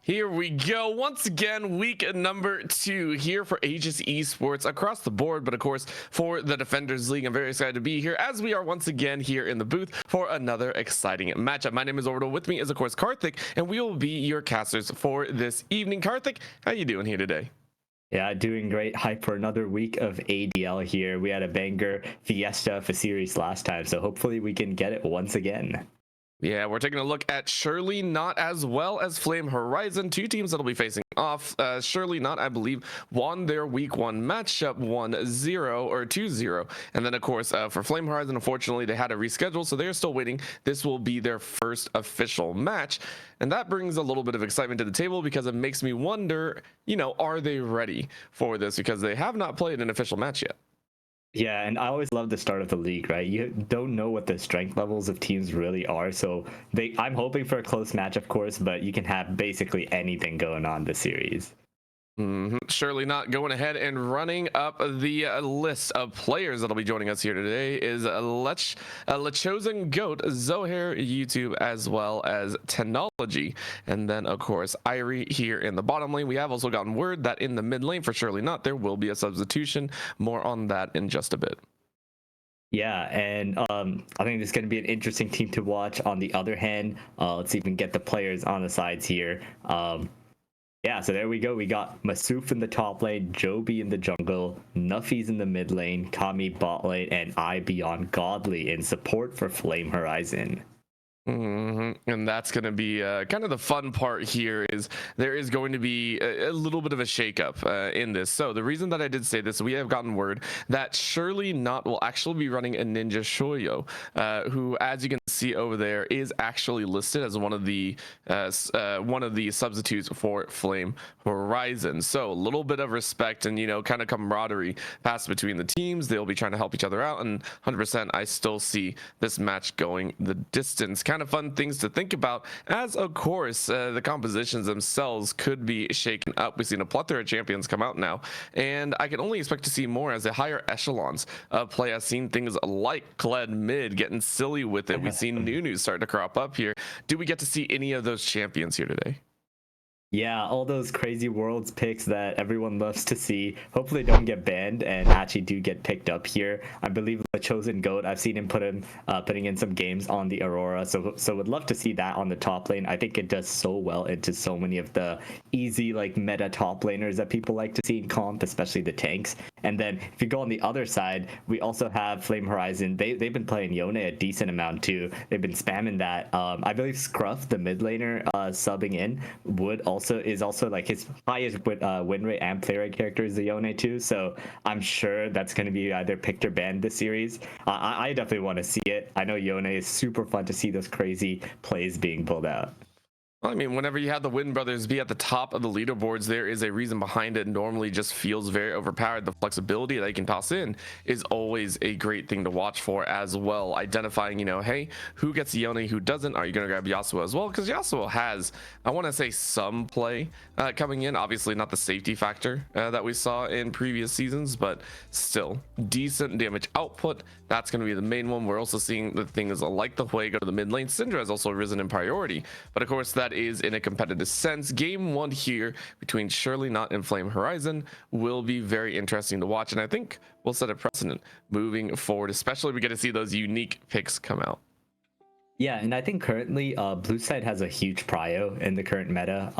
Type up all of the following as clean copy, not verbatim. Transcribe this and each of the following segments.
Here we go once again, week number 2 here for Aegis esports across the board, but of course for the Defenders League. I'm very excited to be here as we are once again here in the booth for another exciting matchup. My name is Orbital. With me is of course Karthik, and we will be your casters for this evening. Karthik, how you doing here today? Yeah, doing great. Hype for another week of ADL here. We had a banger fiesta of a series last time, so hopefully we can get it once again. Yeah, we're taking a look at Surely Not as well as Flame Horizon, two teams that'll be facing off. Surely Not, I believe, won their week 1 matchup 1-0 or 2-0. And then, of course, for Flame Horizon, unfortunately, they had to reschedule, so they're still waiting. This will be their first official match. And that brings a little bit of excitement to the table because it makes me wonder, are they ready for this? Because they have not played an official match yet. Yeah, and I always love the start of the league, right? You don't know what the strength levels of teams really are, so I'm hoping for a close match, of course, but you can have basically anything going on this series. Surely Not going ahead and running up the list of players that'll be joining us here today is Chosen Goat, Zohair, YouTube, as well as Technology. And then, of course, Irie here in the bottom lane. We have also gotten word that in the mid lane for Surely Not, there will be a substitution. More on that in just a bit. Yeah, and I think this is going to be an interesting team to watch. On the other hand, let's even get the players on the sides here. Yeah, so there we go. We got Masuf in the top lane, Joby in the jungle, Nuffy's in the mid lane, Kami bot lane, and I Beyond Godly in support for Flame Horizon. And that's going to be kind of the fun part here is there is going to be a little bit of a shakeup in this. So the reason that I did say this, we have gotten word that Surely Not will actually be running a Ninja Shoyo, who, as you can see over there, is actually listed as one of the substitutes for Flame Horizon. So a little bit of respect and kind of camaraderie passed between the teams. They'll be trying to help each other out, and 100% I still see this match going the distance. Kind of fun things to think about, as of course the compositions themselves could be shaken up. We've seen a plethora of champions come out now, and I can only expect to see more as the higher echelons of play. I've seen things like Kled mid getting silly with it. We've seen Nunu start to crop up here. Do we get to see any of those champions here today? Yeah, all those crazy worlds picks that everyone loves to see hopefully don't get banned and actually do get picked up here. I believe the Chosen Goat, I've seen him putting in some games on the Aurora, so would love to see that on the top lane. I think it does so well into so many of the easy meta top laners that people like to see in comp, especially the tanks. And then if you go on the other side, we also have Flame Horizon. They've been playing Yone a decent amount too. They've been spamming that. I believe Scruff, the mid laner, subbing in is also like his highest win rate and play rate character is the Yone too. So I'm sure that's going to be either picked or banned this series. I definitely want to see it. I know Yone is super fun to see those crazy plays being pulled out. I mean, whenever you have the Win brothers be at the top of the leaderboards, there is a reason behind it. Normally just feels very overpowered. The flexibility that you can toss in is always a great thing to watch for as well. Identifying, hey, who gets Yone, who doesn't? Are you going to grab Yasuo as well? Because Yasuo has, I want to say, some play coming in. Obviously not the safety factor that we saw in previous seasons, but still decent damage output. That's going to be the main one. We're also seeing the things like the Hui go to the mid lane. Syndra has also risen in priority, but of course that is in a competitive sense. Game 1 here between Surely Not and Flame Horizon will be very interesting to watch, and I think we'll set a precedent moving forward, especially if we get to see those unique picks come out. Yeah, and I think currently blue side has a huge prio in the current meta.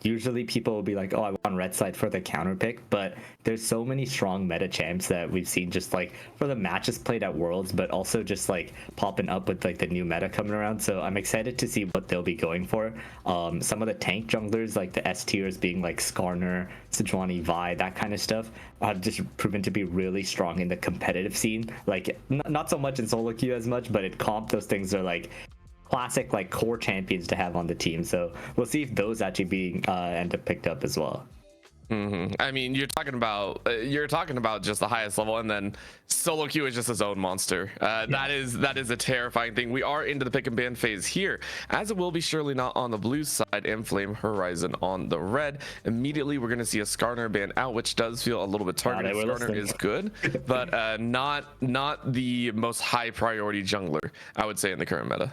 Usually people will be like, oh, I want red side for the counter pick, but there's so many strong meta champs that we've seen just for the matches played at Worlds, but also just popping up with the new meta coming around. So I'm excited to see what they'll be going for. Some of the tank junglers, like the S tiers being like Skarner, Sejuani, Vi, that kind of stuff, have just proven to be really strong in the competitive scene. Not so much in solo queue as much, but in comp, those things are classic core champions to have on the team. So we'll see if those actually end up picked up as well. I mean, you're talking about just the highest level, and then solo queue is just his own monster. That is a terrifying thing. We are into the pick and ban phase here, as it will be Surely Not on the blue side and Flame Horizon on the red. Immediately we're going to see a Skarner ban out, which does feel a little bit targeted. Skarner is good, but not the most high priority jungler, I would say, in the current meta.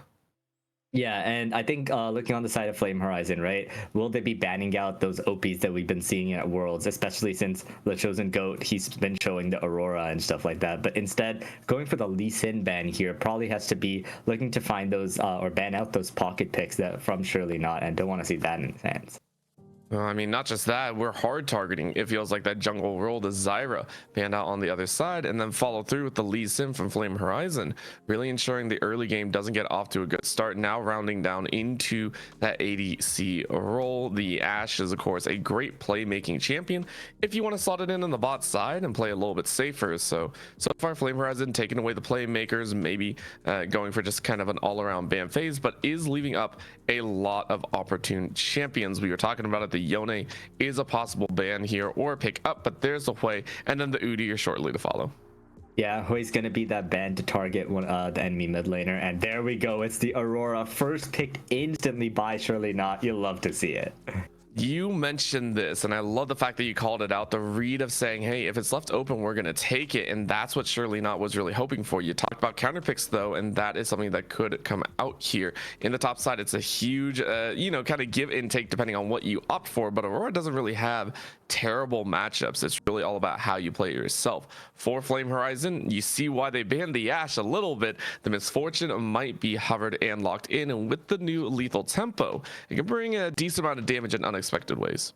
Yeah, and I think looking on the side of Flame Horizon, right? Will they be banning out those OPs that we've been seeing at Worlds, especially since the Chosen Goat, he's been showing the Aurora and stuff like that. But instead, going for the Lee Sin ban here probably has to be looking to find those or ban out those pocket picks that from Surely Not, and don't want to see that in his hands. I mean, not just that, we're hard targeting. It feels like that jungle role, the Zyra banned out on the other side, and then follow through with the Lee Sin from Flame Horizon, really ensuring the early game doesn't get off to a good start. Now rounding down into that ADC role. The Ashe is, of course, a great playmaking champion if you want to slot it in on the bot side and play a little bit safer. So far, Flame Horizon taking away the playmakers, maybe going for just kind of an all-around ban phase, but is leaving up a lot of opportune champions. We were talking about it. The Yone is a possible ban here or pick up, but there's the Hui, and then the Udi are shortly to follow. Yeah, Hui's gonna be that ban to target the enemy mid laner, and there we go. It's the Aurora, first picked instantly by Surely Not. You'll love to see it. You mentioned this, and I love the fact that you called it out. The read of saying, hey, if it's left open, we're going to take it. And that's what Surely Not was really hoping for. You talked about counter picks, though, and that is something that could come out here. In the top side, it's a huge, kind of give and take depending on what you opt for. But Aurora doesn't really have terrible matchups. It's really all about how you play yourself. For Flame Horizon, you see why they banned the Ashe a little bit. The Misfortune might be hovered and locked in. And with the new lethal tempo, it can bring a decent amount of damage in unexpected ways.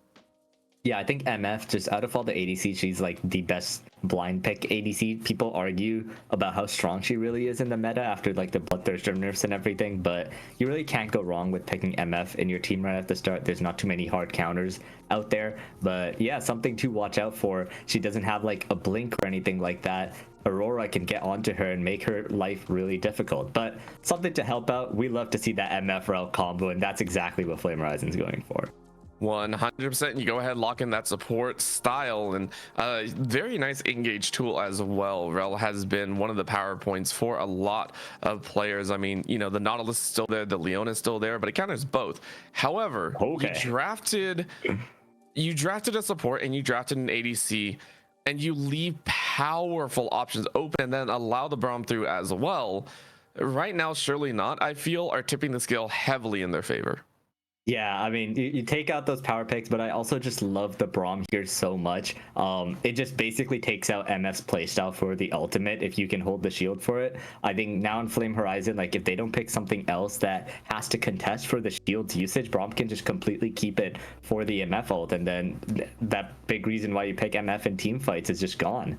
Yeah, I think MF, just out of all the ADC, she's like the best blind pick ADC. People argue about how strong she really is in the meta after like the Bloodthirster nerfs and everything, but you really can't go wrong with picking MF in your team right at the start. There's not too many hard counters out there, but yeah, something to watch out for. She doesn't have like a blink or anything like that. Aurora can get onto her and make her life really difficult, but something to help out. We love to see that MF Rel combo, and that's exactly what Flame Horizon's going for. 100%. You go ahead, lock in that support style, and very nice engage tool as well. Rel has been one of the power points for a lot of players. I mean, the Nautilus is still there, the Leona is still there, but it counters both. However, Okay. you drafted a support and you drafted an ADC, and you leave powerful options open and then allow the Braum through as well. Right now, Surely Not, I feel, are tipping the scale heavily in their favor. Yeah, I mean, you take out those power picks, but I also just love the Braum here so much. It just basically takes out MF's playstyle for the ultimate if you can hold the shield for it. I think now in Flame Horizon, like if they don't pick something else that has to contest for the shield's usage, Braum can just completely keep it for the MF ult, and then that big reason why you pick MF in team fights is just gone.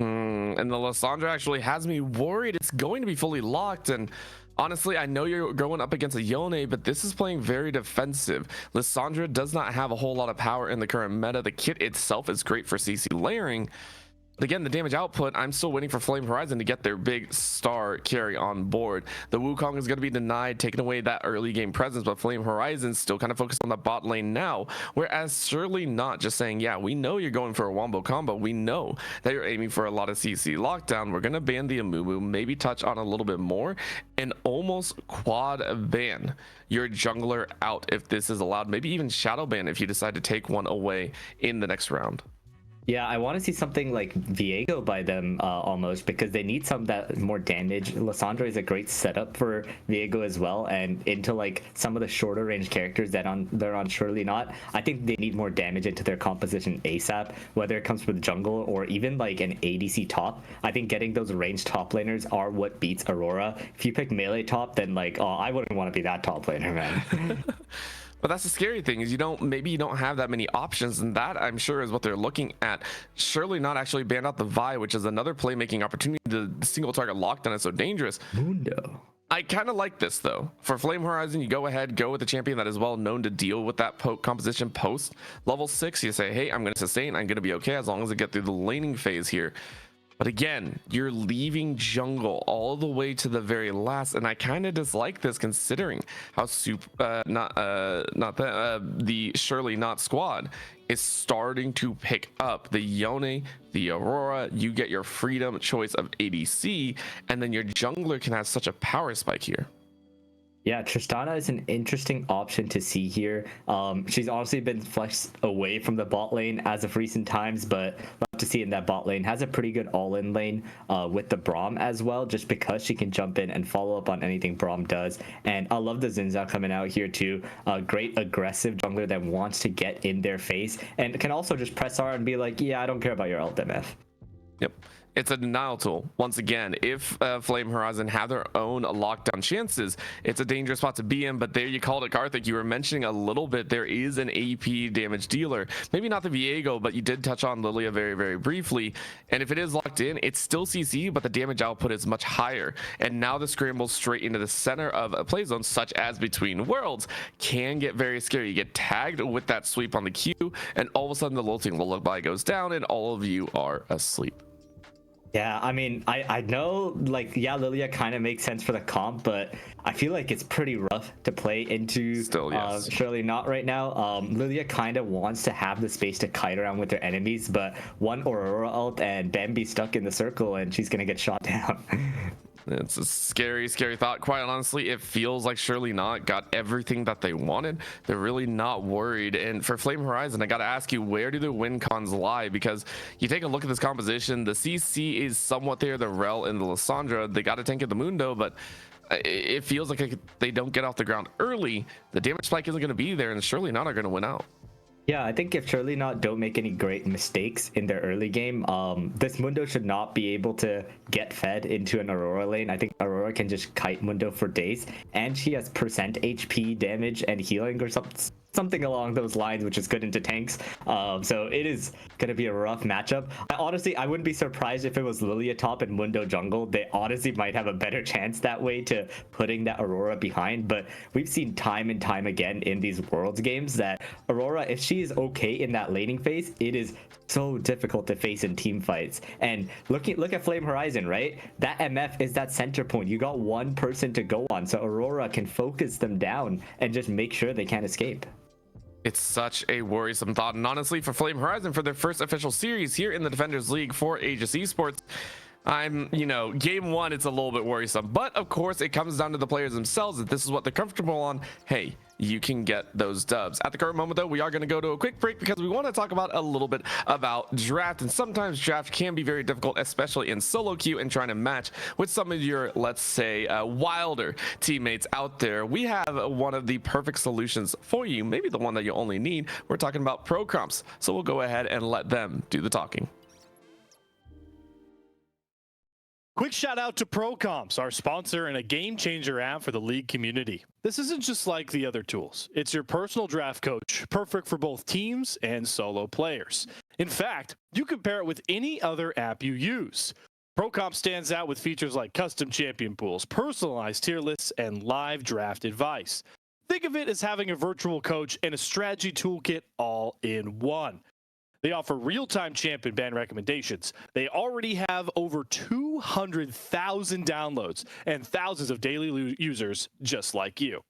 And the Lissandra actually has me worried it's going to be fully locked. And honestly, I know you're going up against a Yone, but this is playing very defensive. Lissandra does not have a whole lot of power in the current meta. The kit itself is great for CC layering. But again, the damage output, I'm still waiting for Flame Horizon to get their big star carry on board. The Wukong is going to be denied, taking away that early game presence, but Flame Horizon still kind of focused on the bot lane now, whereas Surely Not just saying, yeah, we know you're going for a wombo combo. We know that you're aiming for a lot of CC lockdown. We're going to ban the Amumu, maybe touch on a little bit more, and almost quad ban your jungler out if this is allowed, maybe even shadow ban if you decide to take one away in the next round. Yeah, I want to see something like Viego by them almost, because they need some that more damage. Lissandra is a great setup for Viego as well, and into like some of the shorter range characters that they're on Surely Not. I think they need more damage into their composition ASAP, whether it comes with jungle or even like an ADC top. I think getting those ranged top laners are what beats Aurora. If you pick melee top, then like, oh, I wouldn't want to be that top laner, man. But that's the scary thing, is you don't have that many options, and that I'm sure is what they're looking at. Surely Not actually banned out the Vi, which is another playmaking opportunity. The single target lockdown is so dangerous. Mundo. I kind of like this though. For Flame Horizon, you go with the champion that is well known to deal with that composition post level 6. You say, hey, I'm going to sustain, I'm going to be okay as long as I get through the laning phase here. But again, you're leaving jungle all the way to the very last, and I kind of dislike this considering how the Surely Not squad is starting to pick up the Yone, the Aurora. You get your freedom choice of ADC, and then your jungler can have such a power spike here. Yeah, Tristana is an interesting option to see here. She's honestly been flexed away from the bot lane as of recent times, but like to see in that bot lane. Has a pretty good all-in lane with the Braum as well, just because she can jump in and follow up on anything Braum does. And I love the Zinza coming out here too. A great aggressive jungler that wants to get in their face and can also just press R and be like, yeah, I don't care about your ult, MF. Yep. It's a denial tool. Once again, if Flame Horizon have their own lockdown chances, it's a dangerous spot to be in. But there you called it, Karthik. You were mentioning a little bit. There is an AP damage dealer. Maybe not the Viego, but you did touch on Lilia very, very briefly. And if it is locked in, it's still CC, but the damage output is much higher. And now the scramble straight into the center of a play zone, such as Between Worlds, can get very scary. You get tagged with that sweep on the Q, and all of a sudden the lulting lullaby goes down, and all of you are asleep. Yeah, I mean, I know, like, yeah, Lilia kind of makes sense for the comp, but I feel like it's pretty rough to play into. Still, yes. Surely not right now. Lilia kind of wants to have the space to kite around with her enemies, but one Aurora ult and Bambi stuck in the circle, and she's gonna get shot down. It's a scary, scary thought. Quite honestly, it feels like Surely Not got everything that they wanted. They're really not worried. And for Flame Horizon, I got to ask you, where do the win cons lie? Because you take a look at this composition, the CC is somewhat there, the Rel and the Lissandra. They got to tank at the Mundo, but it feels like they don't get off the ground early. The damage spike isn't going to be there, and Surely Not are going to win out. Yeah, I think if Surely Not don't make any great mistakes in their early game, this Mundo should not be able to get fed into an Aurora lane. I think Aurora can just kite Mundo for days, and she has percent HP damage and healing or something along those lines, which is good into tanks. So it is going to be a rough matchup. I wouldn't be surprised if it was Lilia top and Mundo jungle. They honestly might have a better chance that way to putting that Aurora behind. But we've seen time and time again in these Worlds games that Aurora, if she is okay in that laning phase, it is so difficult to face in team fights. And look at Flame Horizon, right? That MF is that center point. You got one person to go on, so Aurora can focus them down and just make sure they can't escape. It's such a worrisome thought. And honestly, for Flame Horizon, for their first official series here in the Defenders League for Aegis Esports, game one, it's a little bit worrisome. But of course, it comes down to the players themselves. If this is what they're comfortable on, hey, you can get those dubs. At the current moment, though, we are going to go to a quick break because we want to talk about a little bit about draft. And sometimes draft can be very difficult, especially in solo queue and trying to match with some of your, let's say, wilder teammates out there. We have one of the perfect solutions for you, maybe the one that you only need. We're talking about pro comps. So we'll go ahead and let them do the talking. Quick shout out to ProComps, our sponsor and a game changer app for the league community. This isn't just like the other tools. It's your personal draft coach, perfect for both teams and solo players. In fact, you can pair it with any other app you use. ProComps stands out with features like custom champion pools, personalized tier lists, and live draft advice. Think of it as having a virtual coach and a strategy toolkit all in one. They offer real-time champion ban recommendations. They already have over 200,000 downloads and thousands of daily users just like you.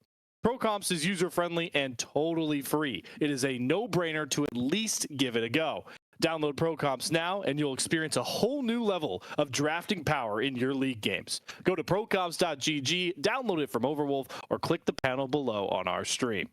ProComps is user-friendly and totally free. It is a no-brainer to at least give it a go. Download ProComps now and you'll experience a whole new level of drafting power in your league games. Go to procomps.gg, download it from Overwolf, or click the panel below on our stream.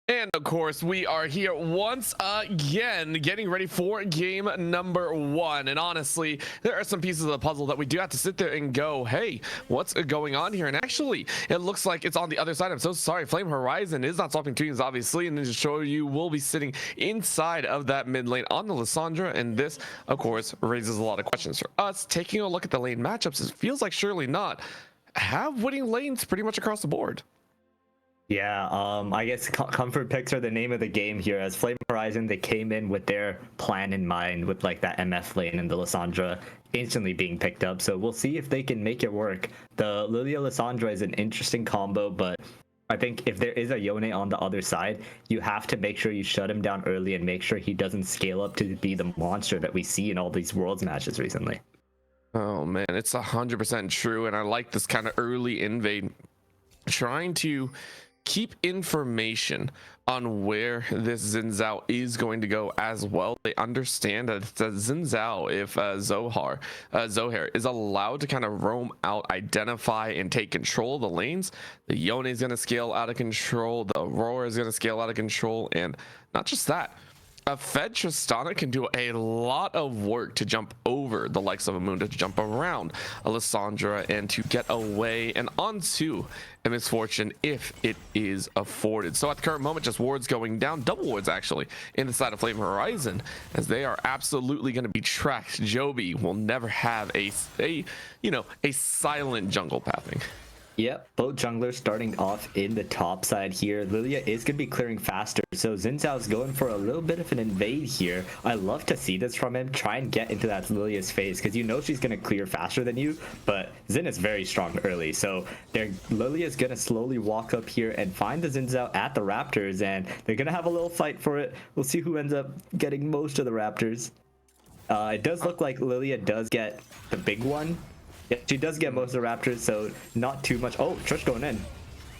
And of course, we are here once again, getting ready for game number 1. And honestly, there are some pieces of the puzzle that we do have to sit there and go, hey, what's going on here? And actually, it looks like it's on the other side. I'm so sorry. Flame Horizon is not swapping teams, obviously. And to show you, will be sitting inside of that mid lane on the Lissandra. And this, of course, raises a lot of questions for us. Taking a look at the lane matchups, it feels like surely not have winning lanes pretty much across the board. Yeah, I guess comfort picks are the name of the game here. As Flame Horizon, they came in with their plan in mind with like that MF lane and the Lissandra instantly being picked up. So we'll see if they can make it work. The Lilia Lissandra is an interesting combo, but I think if there is a Yone on the other side, you have to make sure you shut him down early and make sure he doesn't scale up to be the monster that we see in all these Worlds matches recently. Oh man, it's 100% true. And I like this kind of early invade, trying to keep information on where this Xin Zhao is going to go as well. They understand that Xin Zhao, if Zohair is allowed to kind of roam out, identify, and take control of the lanes, the Yone is going to scale out of control, the Aurora is going to scale out of control, and not just that, a Fed Tristana can do a lot of work to jump over the likes of a Mundo, to jump around a Lissandra, and to get away and onto a Misfortune if it is afforded. So at the current moment, just wards going down, double wards actually, in the side of Flame Horizon, as they are absolutely going to be tracked. Joby will never have a silent jungle pathing. Yep, both junglers starting off in the top side here. Lilia is going to be clearing faster, so Xin Zhao's going for a little bit of an invade here. I love to see this from him. Try and get into that Lilia's face, because you know she's going to clear faster than you, but Xin is very strong early, so Lilia's going to slowly walk up here and find the Xin Zhao at the Raptors, and they're going to have a little fight for it. We'll see who ends up getting most of the Raptors. It does look like Lilia does get the big one. Yeah, she does get most of the Raptors, so not too much. Oh, Trish going in.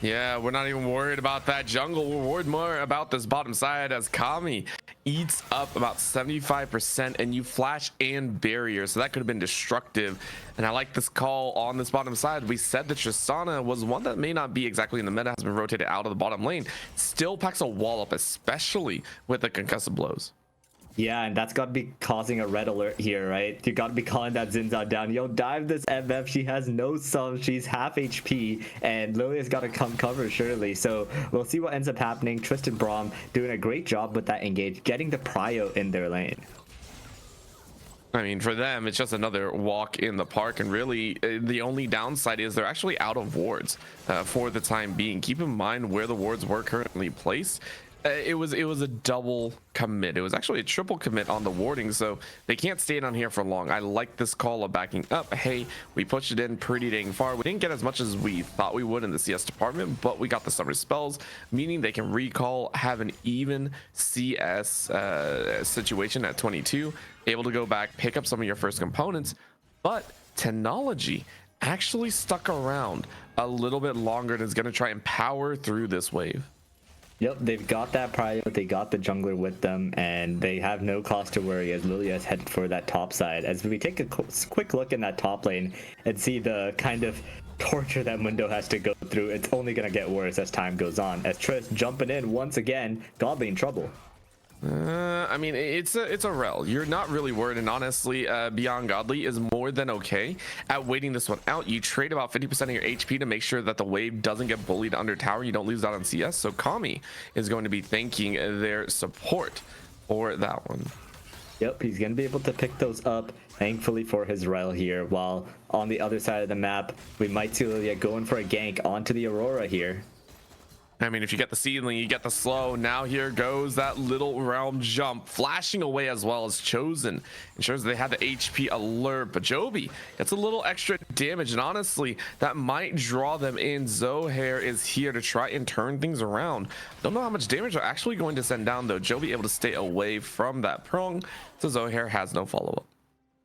Yeah, we're not even worried about that jungle. We're worried more about this bottom side, as Kami eats up about 75%, and you flash and barrier, so that could have been destructive. And I like this call on this bottom side. We said that Tristana was one that may not be exactly in the meta, has been rotated out of the bottom lane. Still packs a wall up, especially with the concussive blows. Yeah, and that's got to be causing a red alert here, right? You got to be calling that Xin Zhao down. Yo, dive this MF. She has no sum. She's half HP, and Lilia's got to come cover surely. So we'll see what ends up happening. Tristan Braum doing a great job with that engage, getting the prio in their lane. I mean, for them, it's just another walk in the park, and really the only downside is they're actually out of wards for the time being. Keep in mind where the wards were currently placed. It was a double commit. It was actually a triple commit on the warding, so they can't stay down here for long. I like this call of backing up. Hey, we pushed it in pretty dang far. We didn't get as much as we thought we would in the CS department, but we got the summer spells, meaning they can recall, have an even CS situation at 22, able to go back, pick up some of your first components. But technology actually stuck around a little bit longer and is going to try and power through this wave. Yep, they've got that prio, they got the jungler with them, and they have no cause to worry as Lilia is headed for that top side. As we take a quick look in that top lane and see the kind of torture that Mundo has to go through, it's only going to get worse as time goes on. As Triss jumping in once again, Godly in trouble. I mean, it's a rel. You're not really worried, and honestly, Beyond Godly is more than okay at waiting this one out. You trade about 50% of your HP to make sure that the wave doesn't get bullied under tower. You don't lose out on CS. So Kami is going to be thanking their support for that one. Yep, he's going to be able to pick those up, thankfully for his rel here, while on the other side of the map, we might see Lilia going for a gank onto the Aurora here. I mean, if you get the seedling, you get the slow. Now here goes that little realm jump, flashing away as well as Chosen. Ensures they had the HP alert, but Joby gets a little extra damage, and honestly, that might draw them in. Zohair is here to try and turn things around. Don't know how much damage they're actually going to send down, though. Joby able to stay away from that prong, so Zohair has no follow-up.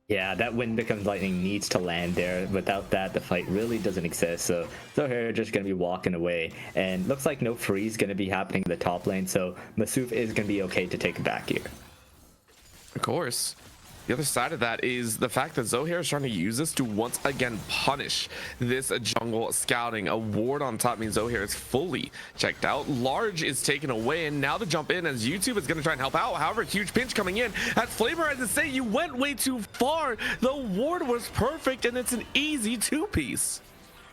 Yeah, that wind becomes lightning needs to land there. Without that, the fight really doesn't exist. So Zohair just going to be walking away. And looks like no freeze going to be happening in the top lane. So Masuf is going to be okay to take it back here. Of course. The other side of that is the fact that Zohair is trying to use this to once again punish this jungle scouting. A ward on top means Zohair is fully checked out. Large is taken away, and now the jump in as YouTube is going to try and help out. However, huge pinch coming in. As Flamer has to say, you went way too far. The ward was perfect, and it's an easy two-piece.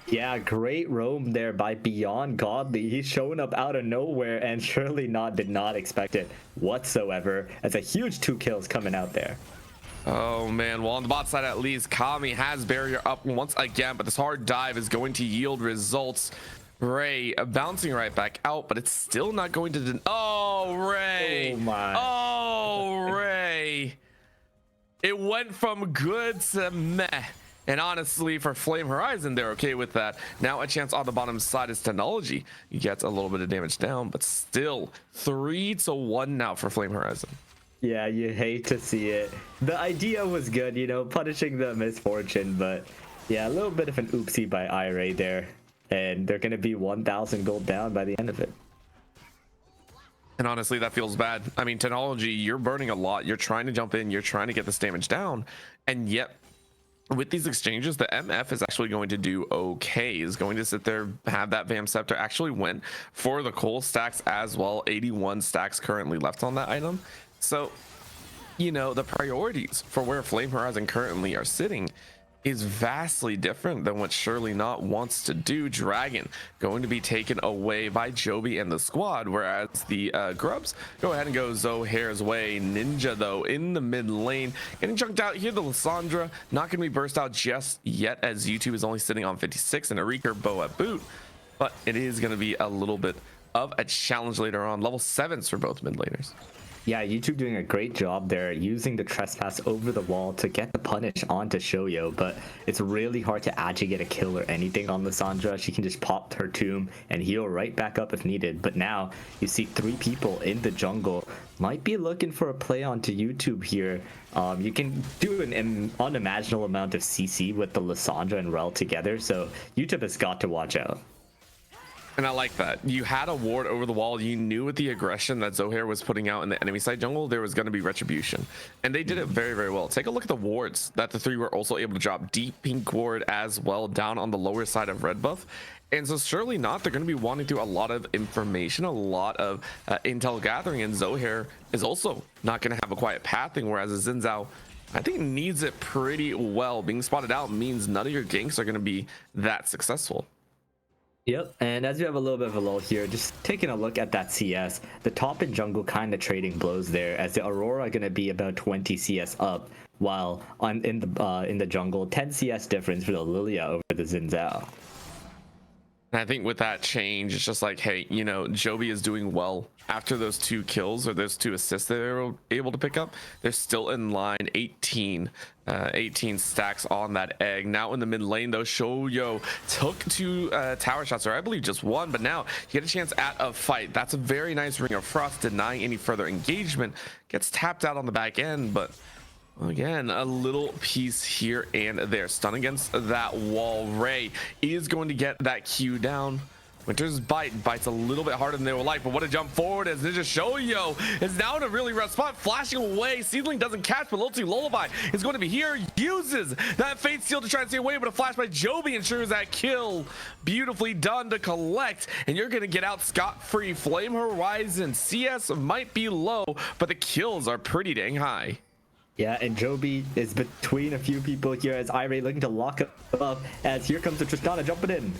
Yeah, great roam there by Beyond Godly. He's showing up out of nowhere, and surely did not expect it whatsoever. As a huge 2 kills coming out there. Oh man, well on the bot side at least, Kami has barrier up once again, but this hard dive is going to yield results. Ray bouncing right back out, but it's still not going to oh Ray, oh my, oh Ray, it went from good to meh. And honestly, for Flame Horizon, they're okay with that. Now a chance on the bottom side is Technology. He gets a little bit of damage down, but still 3-1 now for Flame Horizon. Yeah, you hate to see it. The idea was good, you know, punishing the misfortune, but yeah, a little bit of an oopsie by Iray there. And they're going to be 1,000 gold down by the end of it. And honestly, that feels bad. I mean, Technology, you're burning a lot. You're trying to jump in. You're trying to get this damage down. And yet, with these exchanges, the MF is actually going to do okay. Is going to sit there, have that Vam Scepter. Actually went for the coal stacks as well. 81 stacks currently left on that item. So, you know, the priorities for where Flame Horizon currently are sitting is vastly different than what Surely Not wants to do. Dragon going to be taken away by Joby and the squad, whereas the Grubs go ahead and go Zohair's way. Ninja, though, in the mid lane, getting chunked out here. The Lissandra not going to be burst out just yet, as YouTube is only sitting on 56 and a Reeker bow at boot, but it is going to be a little bit of a challenge later on. Level 7s for both mid laners. Yeah, YouTube doing a great job there, using the trespass over the wall to get the punish onto Shoyo, but it's really hard to actually get a kill or anything on Lissandra. She can just pop her tomb and heal right back up if needed. But now you see 3 people in the jungle. Might be looking for a play onto YouTube here. You can do an unimaginable amount of CC with the Lissandra and Rel together, so YouTube has got to watch out. And I like that. You had a ward over the wall. You knew with the aggression that Zohair was putting out in the enemy side jungle, there was going to be retribution. And they did it very, very well. Take a look at the wards that the 3 were also able to drop. Deep pink ward as well down on the lower side of red buff. And so surely not, they're going to be wanting to a lot of information, a lot of intel gathering. And Zohair is also not going to have a quiet pathing, whereas Xin Zhao, I think, needs it pretty well. Being spotted out means none of your ganks are going to be that successful. Yep, and as you have a little bit of a lull here, just taking a look at that CS, the top and jungle kind of trading blows there, as the Aurora going to be about 20 CS up, while in the jungle, 10 CS difference for the Lilia over the Xin Zhao. And I think with that change, it's just like, hey, you know, Joby is doing well after those 2 kills or those 2 assists they were able to pick up. They're still in line, 18 stacks on that egg. Now in the mid lane, though, Shoyo took 2 tower shots, or I believe just 1, but now he had a chance at a fight. That's a very nice Ring of Frost, denying any further engagement. Gets tapped out on the back end, but again, a little piece here and there. Stun against that wall. Ray is going to get that Q down. Winter's bites a little bit harder than they would like, but what a jump forward as Ninja Shoyo is now in a really rough spot, flashing away. Seedling doesn't catch, but Lilty Lullaby is going to be here, uses that Fate Seal to try and stay away, but a flash by Joby ensures that kill. Beautifully done to collect, and you're going to get out scot-free. Flame Horizon CS might be low, but the kills are pretty dang high. Yeah, and Joby is between a few people here as Iray looking to lock up, as here comes the Tristana jumping in.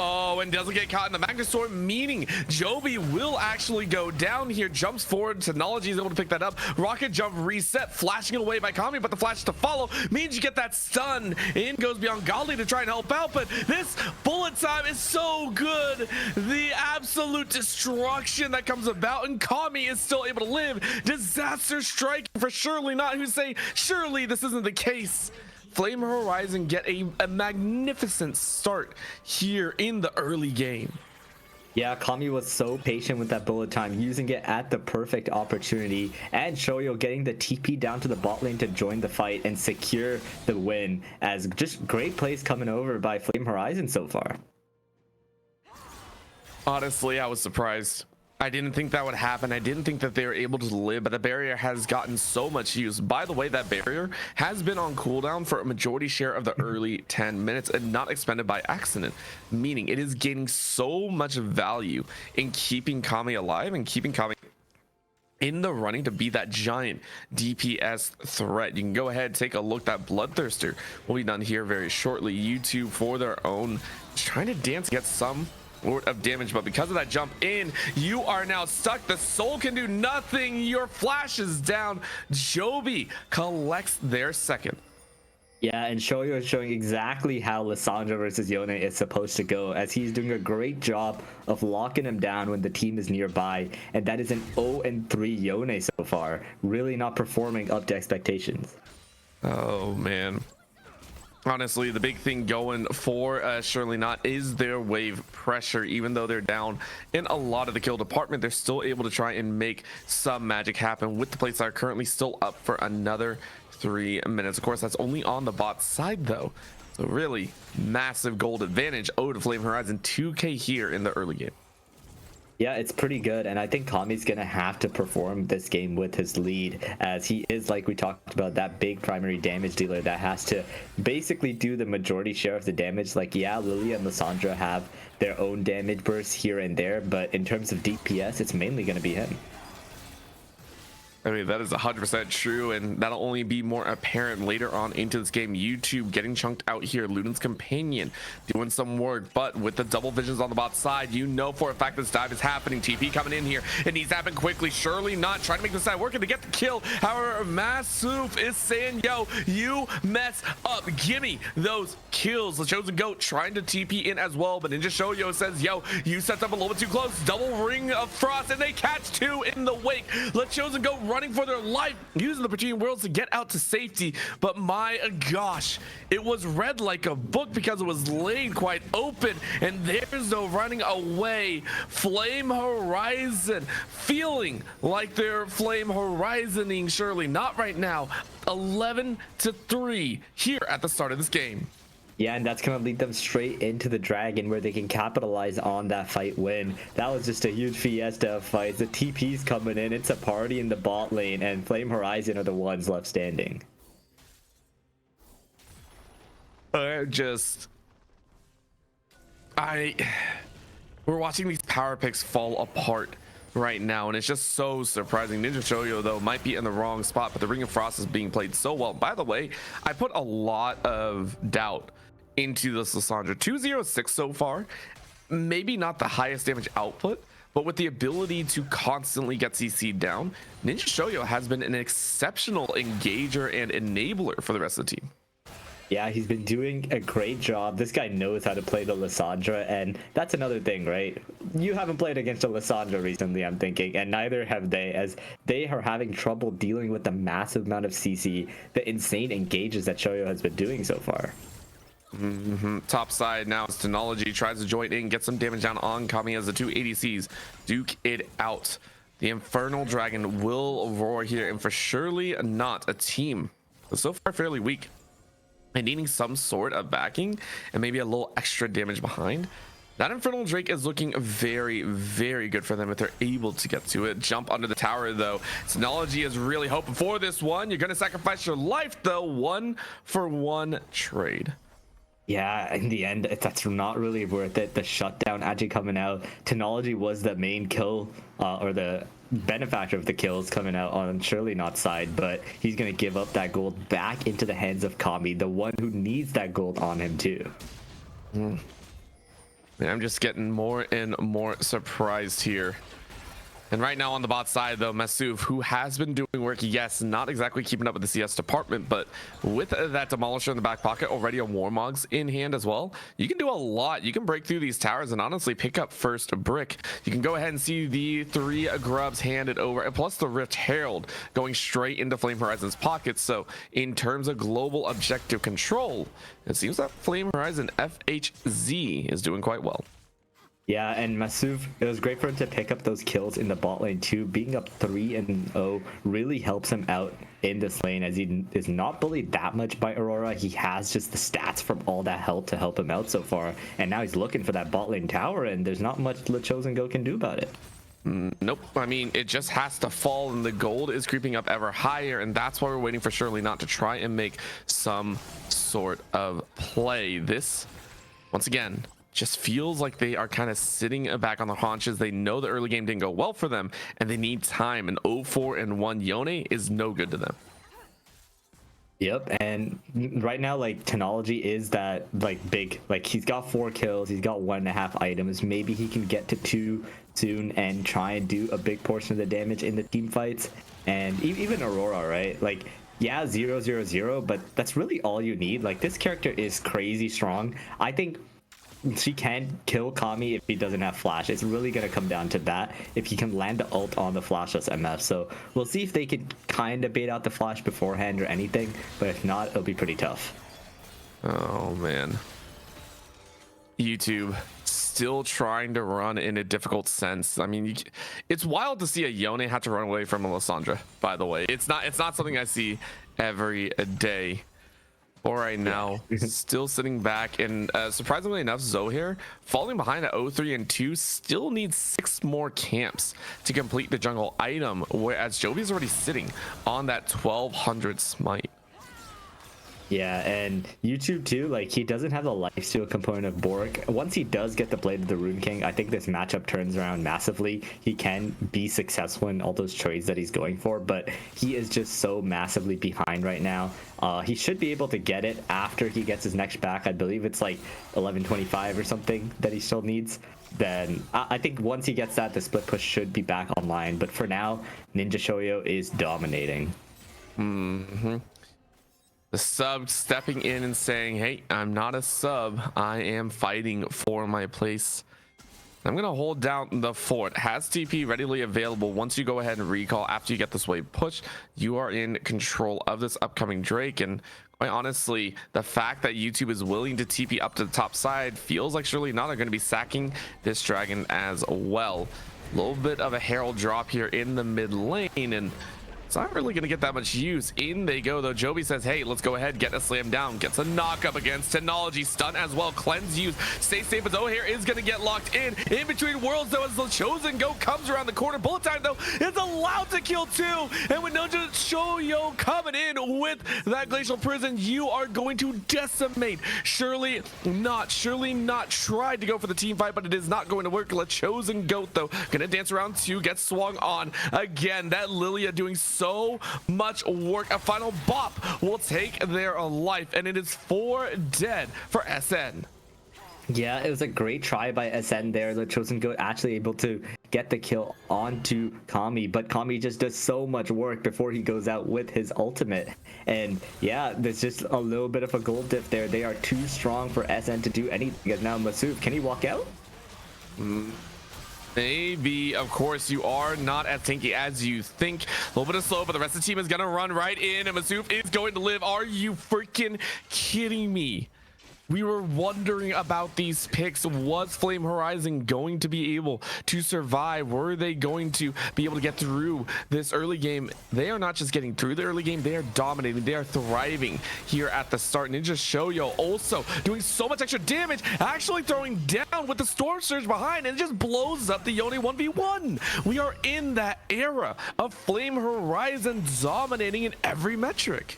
Oh, and doesn't get caught in the Magnustorm, meaning Joby will actually go down here. Jumps forward. Technology is able to pick that up. Rocket jump reset, flashing it away by Kami, but the flash to follow means you get that stun. In goes Beyond Godly to try and help out, but this bullet time is so good. The absolute destruction that comes about, and Kami is still able to live. Disaster striking for Surely Not, who say, surely this isn't the case. Flame Horizon get a magnificent start here in the early game. Yeah, Kami was so patient with that bullet time, using it at the perfect opportunity, and Shoyo getting the TP down to the bot lane to join the fight and secure the win, as just great plays coming over by Flame Horizon so far. Honestly, I was surprised. I didn't think that would happen. I didn't think that they were able to live, but the barrier has gotten so much use. By the way, that barrier has been on cooldown for a majority share of the early 10 minutes and not expended by accident, meaning it is gaining so much value in keeping Kami alive and keeping Kami in the running to be that giant DPS threat. You can go ahead, take a look. That Bloodthirster will be done here very shortly. YouTube for their own, trying to dance, get some sort of damage, but because of that jump in, you are now stuck. The soul can do nothing. Your flash is down. Joby collects their second. Yeah, and Shoyo is showing exactly how Lissandra versus Yone is supposed to go, as he's doing a great job of locking him down when the team is nearby, and that is an 0-3 Yone so far, really not performing up to expectations. Oh man, honestly, the big thing going for Surely Not is their wave pressure. Even though they're down in a lot of the kill department, they're still able to try and make some magic happen with the plates that are currently still up for another 3 minutes. Of course, that's only on the bot side though, so really massive gold advantage owed to Flame Horizon. 2k here in the early game. Yeah, it's pretty good, and I think Kami's gonna have to perform this game with his lead, as he is, like we talked about, that big primary damage dealer that has to basically do the majority share of the damage. Like, yeah, Lily and Lissandra have their own damage bursts here and there, but in terms of DPS, it's mainly gonna be him. I mean, that is 100% true, and that'll only be more apparent later on into this game. YouTube getting chunked out here. Luden's companion doing some work, but with the double visions on the bot side, you know for a fact this dive is happening. TP coming in here. It needs to happen quickly. Surely Not trying to make this side working to get the kill. However, Masuf is saying, yo, you mess up. Gimme those kills. The Chosen Goat trying to TP in as well, but Ninja Shoujo says, yo, you set up a little bit too close. Double ring of frost, and they catch two in the wake. The Chosen Goat running for their life, using the Between Worlds to get out to safety, but my gosh, it was read like a book because it was laid quite open, and there's no running away. Flame Horizon feeling like they're Flame Horizoning. Surely Not right now. 11-3 here at the start of this game. Yeah, and that's going to lead them straight into the Dragon, where they can capitalize on that fight win. That was just a huge fiesta of fights. The TP's coming in. It's a party in the bot lane, and Flame Horizon are the ones left standing. We're watching these power picks fall apart right now, and it's just so surprising. Ninja Shoujo though might be in the wrong spot, but the Ring of Frost is being played so well. By the way, I put a lot of doubt into this Lissandra. 206 so far, maybe not the highest damage output, but with the ability to constantly get CC'd down, Ninja Shoujo has been an exceptional engager and enabler for the rest of the team. Yeah, he's been doing a great job. This guy knows how to play the Lissandra, and that's another thing, right? You haven't played against a Lissandra recently, I'm thinking, and neither have they, as they are having trouble dealing with the massive amount of CC, the insane engages that Shoujo has been doing so far. Top side now is Technology, tries to join in, get some damage down on Kami as the two ADCs duke it out. The Infernal Dragon will roar here, and for Surely Not, a team that's so far fairly weak and needing some sort of backing and maybe a little extra damage behind. That Infernal Drake is looking very, very good for them if they're able to get to it. Jump under the tower though. Technology is really hoping for this one. You're going to sacrifice your life though. 1-for-1 trade. Yeah, in the end, that's not really worth it. The shutdown actually coming out. Technology was the main kill, or the benefactor of the kills coming out on Surely Not side, but he's going to give up that gold back into the hands of Kami, the one who needs that gold on him too. Man, I'm just getting more and more surprised here. And right now on the bot side though, Masuf, who has been doing work, yes, not exactly keeping up with the CS department, but with that Demolisher in the back pocket, already a Warmogs in hand as well, you can do a lot. You can break through these towers and honestly pick up first brick. You can go ahead and see the 3 grubs handed over, and plus the Rift Herald going straight into Flame Horizon's pockets. So in terms of global objective control, it seems that Flame Horizon FHZ is doing quite well. Yeah, and Masuf, it was great for him to pick up those kills in the bot lane too. Being up 3-0 really helps him out in this lane, as he is not bullied that much by Aurora. He has just the stats from all that help to help him out so far, and now he's looking for that bot lane tower, and there's not much the Chosen Goat can do about it. Nope. I mean, it just has to fall, and the gold is creeping up ever higher, and that's why we're waiting for Surely Not to try and make some sort of play. This, once again, just feels like they are kind of sitting back on their haunches. They know the early game didn't go well for them, and they need time. An 0-4-1 Yone is no good to them. Yep, and right now, like, Technology is that, like, big, like, he's got 4 kills, he's got 1.5 items. Maybe he can get to 2 soon and try and do a big portion of the damage in the team fights. And even Aurora, right? Like, yeah, 0-0-0, but that's really all you need. Like, this character is crazy strong. I think she can kill Kami if he doesn't have flash. It's really gonna come down to that, if he can land the ult on the flashless MF. So we'll see if they can kind of bait out the flash beforehand or anything, but if not, it'll be pretty tough. Oh man, YouTube still trying to run in a difficult sense. I mean, it's wild to see a Yone have to run away from a Lissandra, by the way. It's not something I see every day. Or right now, still sitting back, and surprisingly enough, Zohair falling behind at 0-3-2 still needs 6 more camps to complete the jungle item, whereas Jovi's already sitting on that 1200 smite. Yeah, and YouTube too, like, he doesn't have the lifesteal component of Bork. Once he does get the Blade of the Rune King, I think this matchup turns around massively. He can be successful in all those trades that he's going for, but he is just so massively behind right now. He should be able to get it after he gets his next back. I believe it's like 1125 or something that he still needs. Then I think once he gets that, the split push should be back online. But for now, Ninja Shoyo is dominating. The sub stepping in and saying, hey, I'm not a sub. I am fighting for my place. I'm going to hold down the fort. Has TP readily available. Once you go ahead and recall after you get this wave pushed, you are in control of this upcoming Drake. And quite honestly, the fact that YouTube is willing to TP up to the top side feels like Surely Not are going to be sacking this dragon as well. A little bit of a Herald drop here in the mid lane, and it's not really going to get that much use. In they go, though. Jovi says, hey, let's go ahead, get a slam down. Gets a knock up against Technology. Stun as well. Cleanse use. Stay safe, as Zohair is going to get locked in. In between worlds, though, as the Chosen Go comes around the corner. Bullet Time, though, is allowed to kill 2. And with Ninja Shoyo coming in with that Glacial Prison, you are going to decimate. Surely Not tried to go for the team fight, but it is not going to work. The Chosen Goat, though, going to dance around 2, get swung on. Again, that Lilia doing so much work. A final bop will take their life, and it is 4 dead for SN. Yeah, it was a great try by SN there. The Chosen Goat actually able to get the kill onto Kami, but Kami just does so much work before he goes out with his ultimate. And yeah, there's just a little bit of a gold dip there. They are too strong for SN to do anything. As now Masuf, can he walk out? Maybe. Of course, you are not as tanky as you think. A little bit of slow, but the rest of the team is going to run right in, and Masuf is going to live. Are you freaking kidding me? We were wondering about these picks. Was Flame Horizon going to be able to survive? Were they going to be able to get through this early game? They are not just getting through the early game, they are dominating. They are thriving here at the start. Ninja Shoyo also doing so much extra damage, actually throwing down with the Storm Surge behind, and it just blows up the Yone 1v1. We are in that era of Flame Horizon dominating in every metric.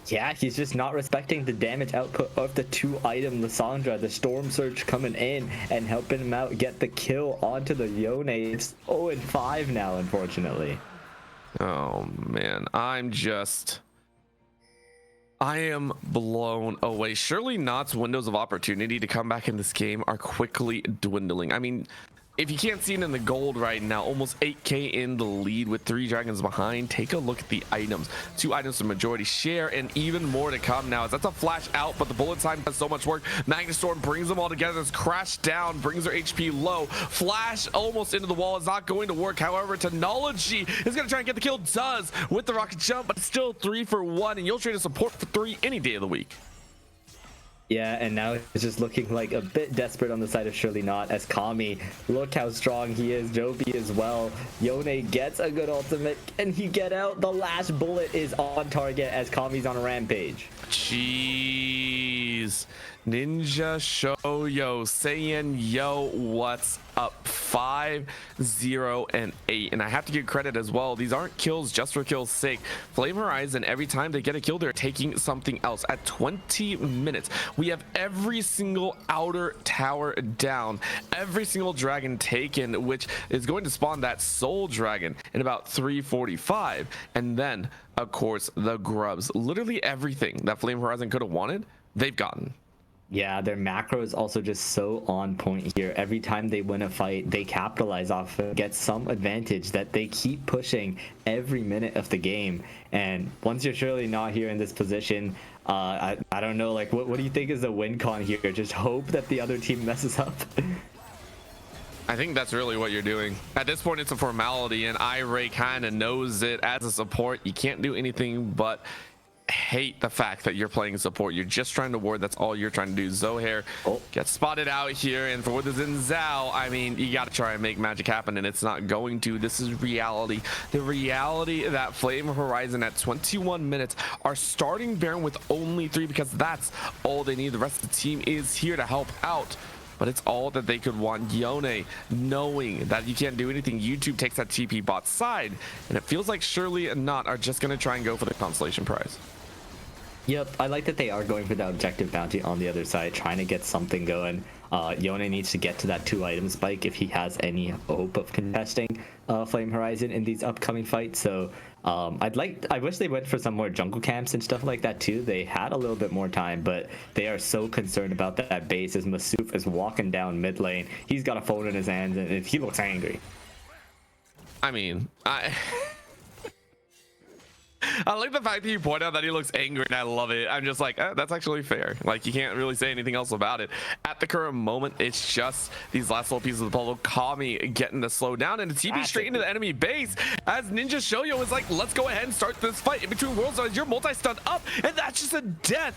Yeah, he's just not respecting the damage output of the 2-item Lissandra. The Storm Surge coming in and helping him out get the kill onto the Yone. It's 0-5 now, unfortunately. Oh man, I am blown away. Surely Not's windows of opportunity to come back in this game are quickly dwindling. I mean, if you can't see it in the gold right now, almost 8k in the lead with 3 dragons behind. Take a look at the items. 2 items to majority share, and even more to come now, as that's a flash out, but the Bullet Time does so much work. Magnustorm brings them all together. This crash down brings their HP low. Flash almost into the wall is not going to work. However, Technology is going to try and get the kill. Does with the rocket jump, but still 3 for 1, and you'll trade a support for 3 any day of the week. Yeah, and now it's just looking like a bit desperate on the side of Surely Not, as Kami, look how strong he is. Jovi as well. Yone gets a good ultimate. Can he get out? The last bullet is on target as Kami's on a rampage. Jeez. Ninja Shoyo saying, yo, what's up 5-0 and 8, and I have to give credit as well. These aren't kills just for kills sake. Flame Horizon, every time they get a kill, they're taking something else. At 20 minutes, we have every single outer tower down, every single dragon taken, which is going to spawn that soul dragon in about 3:45, and then of course the grubs. Literally everything that Flame Horizon could have wanted, they've gotten. Yeah, their macro is also just so on point here. Every time they win a fight, they capitalize off it, get some advantage that they keep pushing every minute of the game. And once you're surely not here in this position, I don't know, like, what do you think is the win con here? Just hope that the other team messes up? I think that's really what you're doing. At this point, it's a formality, and Iray kind of knows it. As a support, you can't do anything but hate the fact that you're playing support. You're just trying to ward. That's all you're trying to do. Zohair gets spotted out here, and for the Xin Zhao, I mean, you got to try and make magic happen, and it's not going to. This is reality. The reality that Flame Horizon at 21 minutes are starting Baron with only 3, because that's all they need. The rest of the team is here to help out, but it's all that they could want. Yone, knowing that you can't do anything, YouTube takes that TP bot side, and it feels like surely not are just going to try and go for the constellation prize. Yep, I like that they are going for the objective bounty on the other side, trying to get something going. Yone needs to get to that 2-item spike if he has any hope of contesting Flame Horizon in these upcoming fights. So I wish they went for some more jungle camps and stuff like that too. They had a little bit more time, but they are so concerned about that base as Masuf is walking down mid lane. He's got a phone in his hands, and he looks angry. I mean, I like the fact that you point out that he looks angry, and I love it. I'm just like, that's actually fair. Like, you can't really say anything else about it. At the current moment, it's just these last little pieces of the puzzle. Kami getting to slow down, and the TP straight into the enemy base as Ninja Shoyo is like, let's go ahead and start this fight in between worlds as you're multi-stunned up, and that's just a death.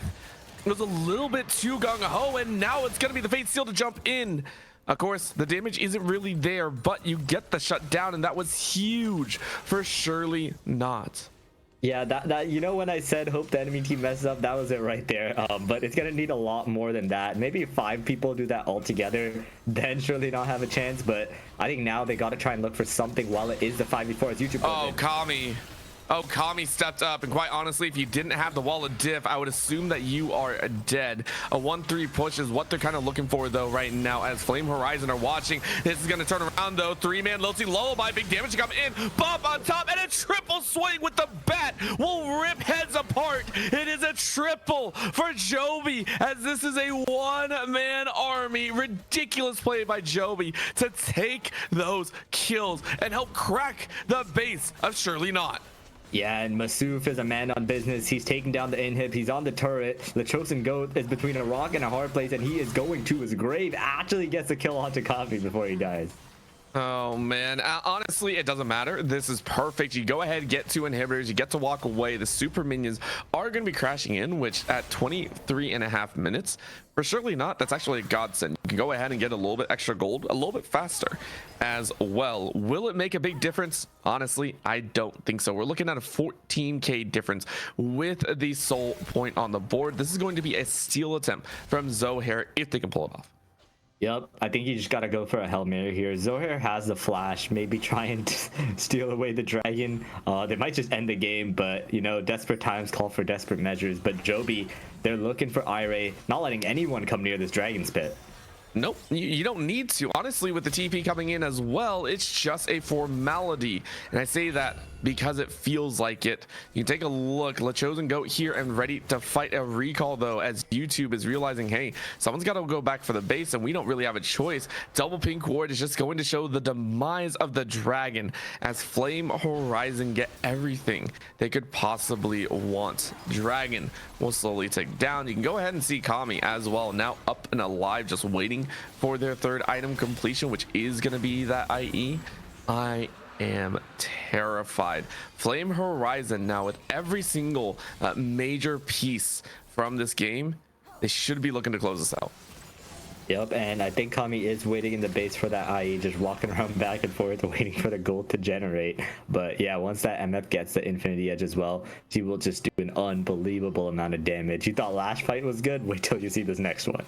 It was a little bit too gung-ho, and now it's going to be the Fate Steel to jump in. Of course, the damage isn't really there, but you get the shutdown, and that was huge for surely not. Yeah, that you know, when I said hope the enemy team messes up, that was it right there. But it's gonna need a lot more than that. Maybe if 5 people do that all together, then surely not have a chance. But I think now they got to try and look for something while it is the 5v4 as YouTube. Oh, Kami. Oh, Kami stepped up, and quite honestly, if you didn't have the wall of diff, I would assume that you are dead. A 1-3 push is what they're kind of looking for, though, right now, as Flame Horizon are watching. This is going to turn around, though. 3-man Lilty Lullaby, big damage to come in. Bump on top, and a triple swing with the bat will rip heads apart. It is a triple for Joby, as this is a 1-man army. Ridiculous play by Joby to take those kills and help crack the base of Surely Not. Yeah, and Masuf is a man on business. He's taking down the inhib. He's on the turret. The Chosen Goat is between a rock and a hard place, and he is going to his grave. Actually gets a kill onto Kami before he dies. Oh man, honestly, it doesn't matter. This is perfect. You go ahead, get 2 inhibitors, you get to walk away. The super minions are going to be crashing in, which at 23.5 minutes, for surely not, that's actually a godsend. You can go ahead and get a little bit extra gold a little bit faster as well. Will it make a big difference? Honestly, I don't think so. We're looking at a 14k difference with the soul point on the board. This is going to be a steal attempt from Zohair if they can pull it off. Yep, I think you just gotta go for a Hail Mary here. Zohair has the flash, maybe try and steal away the dragon. They might just end the game, but you know, desperate times call for desperate measures. But Joby, they're looking for Iray, not letting anyone come near this dragon's pit. Nope, you don't need to. Honestly, with the TP coming in as well, it's just a formality. And I say that because it feels like it. You take a look, La Chosen Goat here and ready to fight a recall, though, as YouTube is realizing, hey, someone's got to go back for the base, and we don't really have a choice. Double pink ward is just going to show the demise of the dragon as Flame Horizon get everything they could possibly want. Dragon will slowly take down. You can go ahead and see Kami as well, now up and alive, just waiting for their 3rd item completion, which is going to be that IE. I am terrified. Flame Horizon now with every single major piece from this game, they should be looking to close this out. Yep, and I think Kami is waiting in the base for that IE, just walking around back and forth waiting for the gold to generate. But yeah, once that MF gets the Infinity Edge as well, she will just do an unbelievable amount of damage. You thought last fight was good? Wait till you see this next one.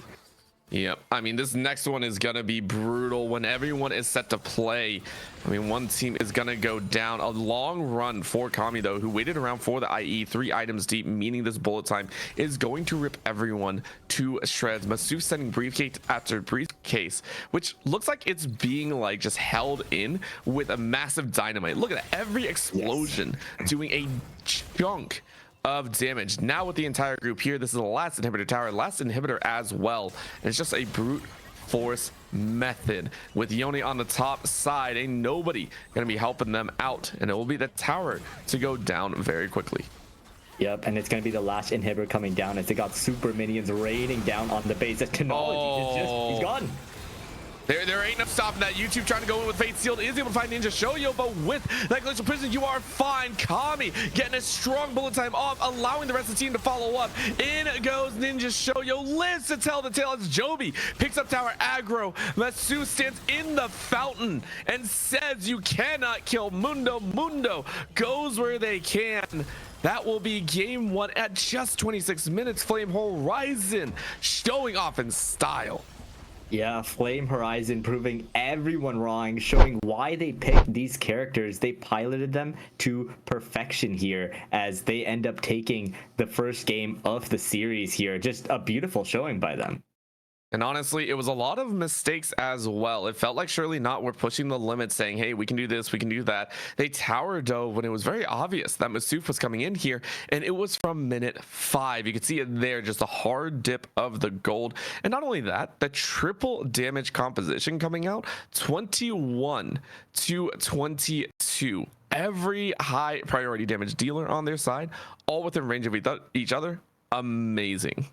Yep. I mean, this next one is going to be brutal when everyone is set to play. I mean, one team is going to go down. A long run for Kami, though, who waited around for the IE, 3 items deep, meaning this bullet time is going to rip everyone to shreds. Masuf sending briefcase after briefcase, which looks like it's being like just held in with a massive dynamite. Look at every explosion doing a chunk of damage. Now with the entire group here, this is the last inhibitor tower, last inhibitor as well, and it's just a brute force method with Yone on the top side. Ain't nobody gonna be helping them out, and it will be the tower to go down very quickly. Yep, and it's going to be the last inhibitor coming down as they got super minions raining down on the base. As Technology is just, he's gone. There ain't no stopping that. YouTube trying to go in with Fate Sealed is able to find Ninja Shoyo, but with that Glacial Prison, you are fine. Kami getting a strong bullet time off, allowing the rest of the team to follow up. In goes Ninja Shoyo, lives to tell the tale as Joby picks up tower aggro. Masu stands in the fountain and says you cannot kill Mundo. Mundo goes where they can. That will be game 1 at just 26 minutes. Flame Horizon showing off in style. Yeah, Flame Horizon proving everyone wrong, showing why they picked these characters. They piloted them to perfection here as they end up taking the first game of the series here. Just a beautiful showing by them. And honestly, it was a lot of mistakes as well. It felt like Surely Not were pushing the limits, saying, hey, we can do this, we can do that. They tower dove when it was very obvious that Masuf was coming in here, and it was from minute 5. You can see it there, just a hard dip of the gold. And not only that, the triple damage composition coming out, 21 to 22. Every high priority damage dealer on their side, all within range of each other. Amazing.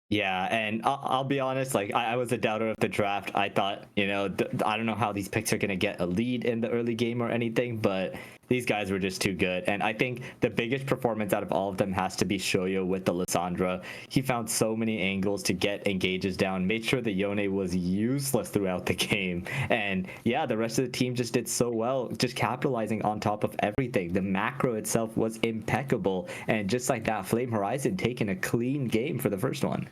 Yeah, and I'll be honest, like I was a doubter of the draft. I thought, you know, I don't know how these picks are going to get a lead in the early game or anything, but these guys were just too good. And I think the biggest performance out of all of them has to be Shoyo with the Lissandra. He found so many angles to get engages down, made sure that Yone was useless throughout the game. And yeah, the rest of the team just did so well, just capitalizing on top of everything. The macro itself was impeccable. And just like that, Flame Horizon taking a clean game for the first one.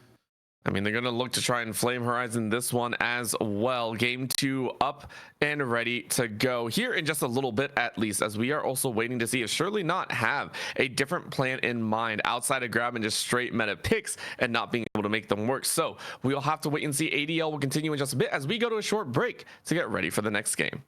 I mean, they're going to look to try and Flame Horizon this one as well. Game 2 up and ready to go here in just a little bit, at least, as we are also waiting to see if Surely Not have a different plan in mind outside of grabbing just straight meta picks and not being able to make them work. So we'll have to wait and see. ADL will continue in just a bit as we go to a short break to get ready for the next game.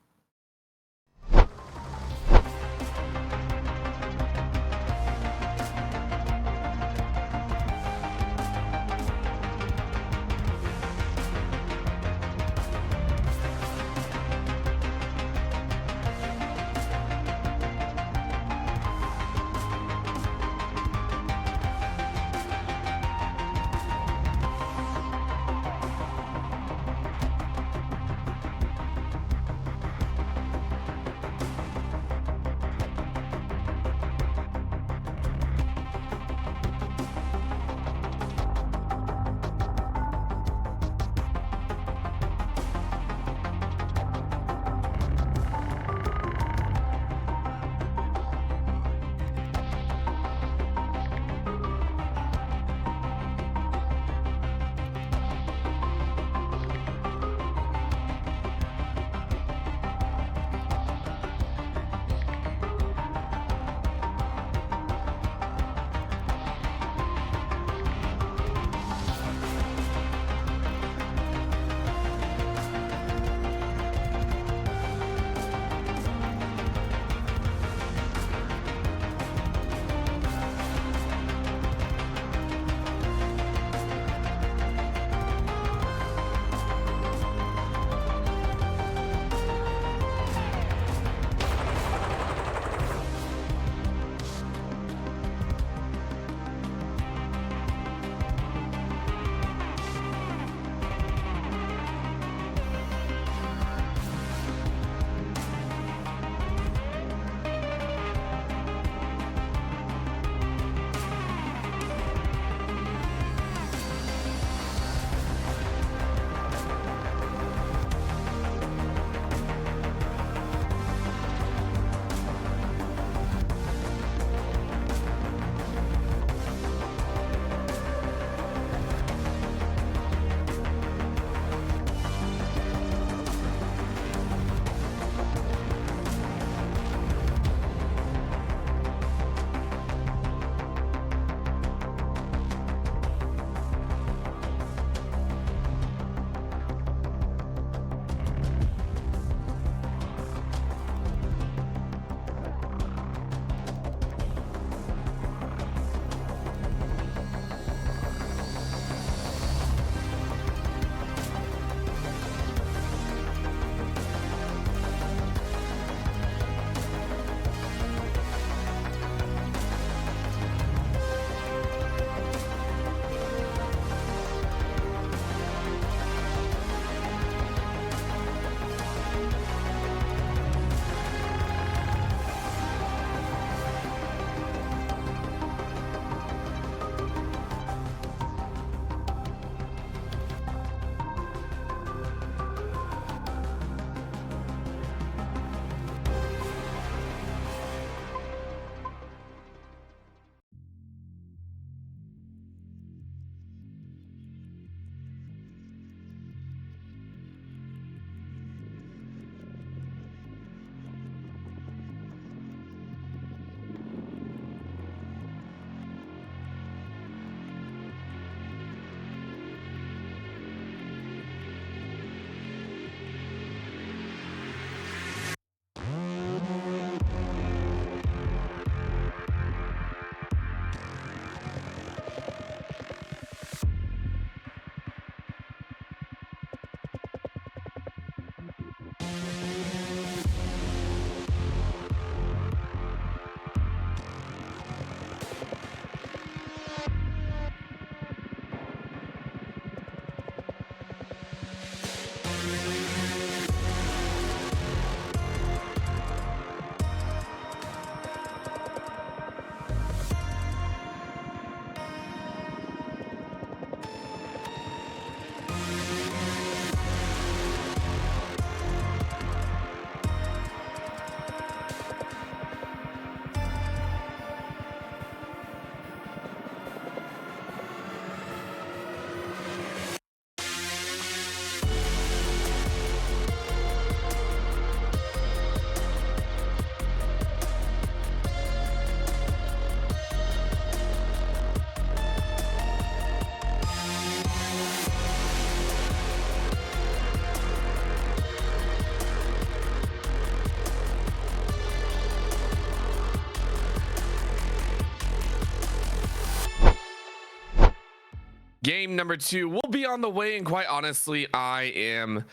Game number 2 will be on the way, and quite honestly, I am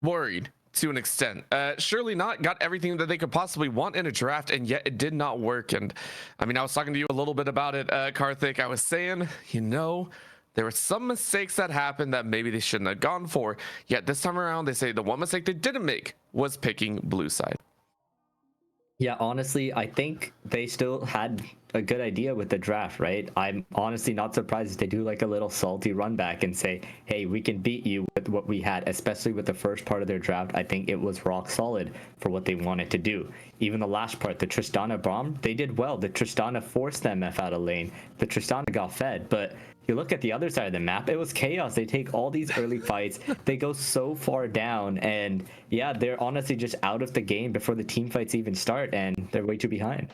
worried to an extent. Surely not got everything that they could possibly want in a draft, and yet it did not work. And I mean, I was talking to you a little bit about it, Karthik. I was saying, there were some mistakes that happened that maybe they shouldn't have gone for. Yet this time around, they say the one mistake they didn't make was picking blue side. Yeah, honestly, I think they still had a good idea with the draft, right? I'm honestly not surprised if they do like a little salty run back and say, hey, we can beat you with what we had, especially with the first part of their draft. I think it was rock solid for what they wanted to do. Even the last part, the Tristana bomb, they did well. The Tristana forced them F out of lane. The Tristana got fed, but you look at the other side of the map, it was chaos. They take all these early fights, they go so far down, and yeah, they're honestly just out of the game before the team fights even start, and they're way too behind.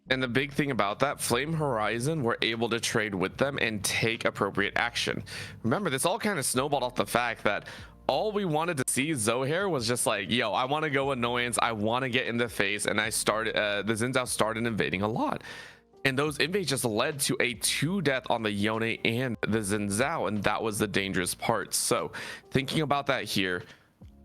And the big thing about that, Flame Horizon were able to trade with them and take appropriate action. Remember, this all kind of snowballed off the fact that all we wanted to see Zohair was just like, yo, I want to go annoyance, I want to get in the face, and the Xin Zhao started invading a lot. And those invades just led to a 2-death on the Yone and the Xin Zhao, and that was the dangerous part. So thinking about that here,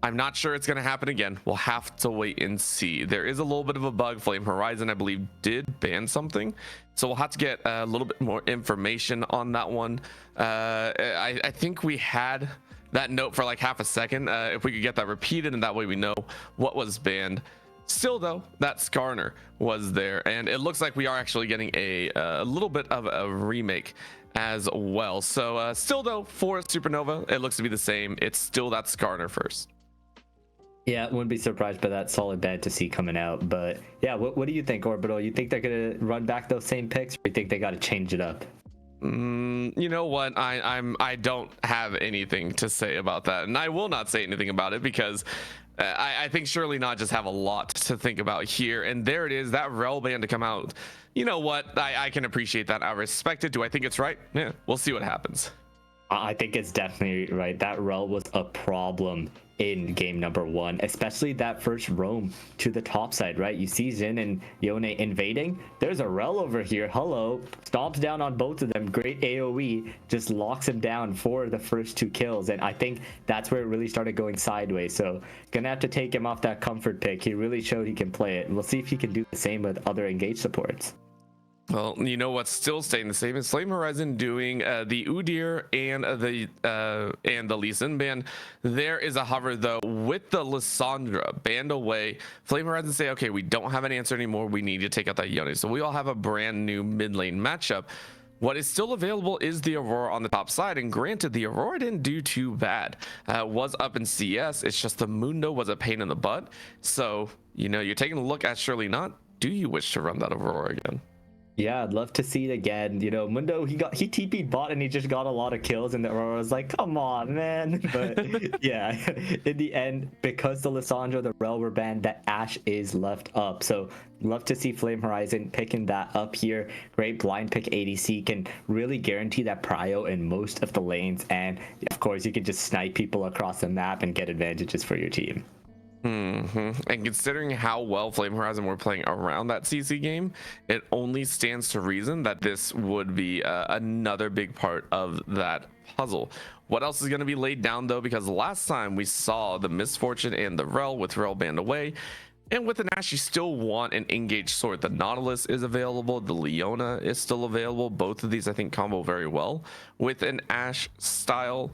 I'm not sure it's going to happen again. We'll have to wait and see. There is a little bit of a bug. Flame Horizon, I believe, did ban something. So we'll have to get a little bit more information on that one. I think we had that note for like half a second. If we could get that repeated, and that way we know what was banned. Still though, that Skarner was there, and it looks like we are actually getting a little bit of a remake as well. So still though, for Supernova, it looks to be the same. It's still that Skarner first. Yeah, wouldn't be surprised by that solid bad to see coming out. But yeah, what do you think, Orbital? You think they're gonna run back those same picks, or you think they got to change it up? You know what? I don't have anything to say about that, and I will not say anything about it because I think surely not just have a lot to think about here. And there it is, that Rel ban to come out. You know what? I can appreciate that. I respect it. Do I think it's right? Yeah, we'll see what happens. I think it's definitely right. That Rel was a problem in game number 1, especially that first roam to the top side, right? You see Xin and Yone invading. There's a Rel over here. Hello. Stomps down on both of them. Great AoE. Just locks him down for the first 2 kills. And I think that's where it really started going sideways. So gonna have to take him off that comfort pick. He really showed he can play it. We'll see if he can do the same with other engage supports. Well, you know what's still staying the same is Flame Horizon doing the Udyr and the Lee Sin ban. There is a hover though with the Lissandra banned away. Flame Horizon say, okay, we don't have an answer anymore. We need to take out that Yone. So we all have a brand new mid lane matchup. What is still available is the Aurora on the top side, and granted, the Aurora didn't do too bad. Was up in CS. It's just the Mundo was a pain in the butt. So you're taking a look at surely not. Do you wish to run that Aurora again? Yeah, I'd love to see it again. Mundo, he TP'd bot and he just got a lot of kills, and the Aurora was like, come on, man. But yeah, in the end, because the Lissandra, the Rel were banned, that Ashe is left up. So love to see Flame Horizon picking that up here. Great blind pick ADC, can really guarantee that prio in most of the lanes. And of course, you can just snipe people across the map and get advantages for your team. And considering how well Flame Horizon were playing around that CC game, it only stands to reason that this would be another big part of that puzzle. What else is going to be laid down though? Because last time we saw the Misfortune and the Rel, with Rel banned away, and with an Ashe you still want an engaged sword. The Nautilus is available, the Leona is still available. Both of these I think combo very well with an Ashe style.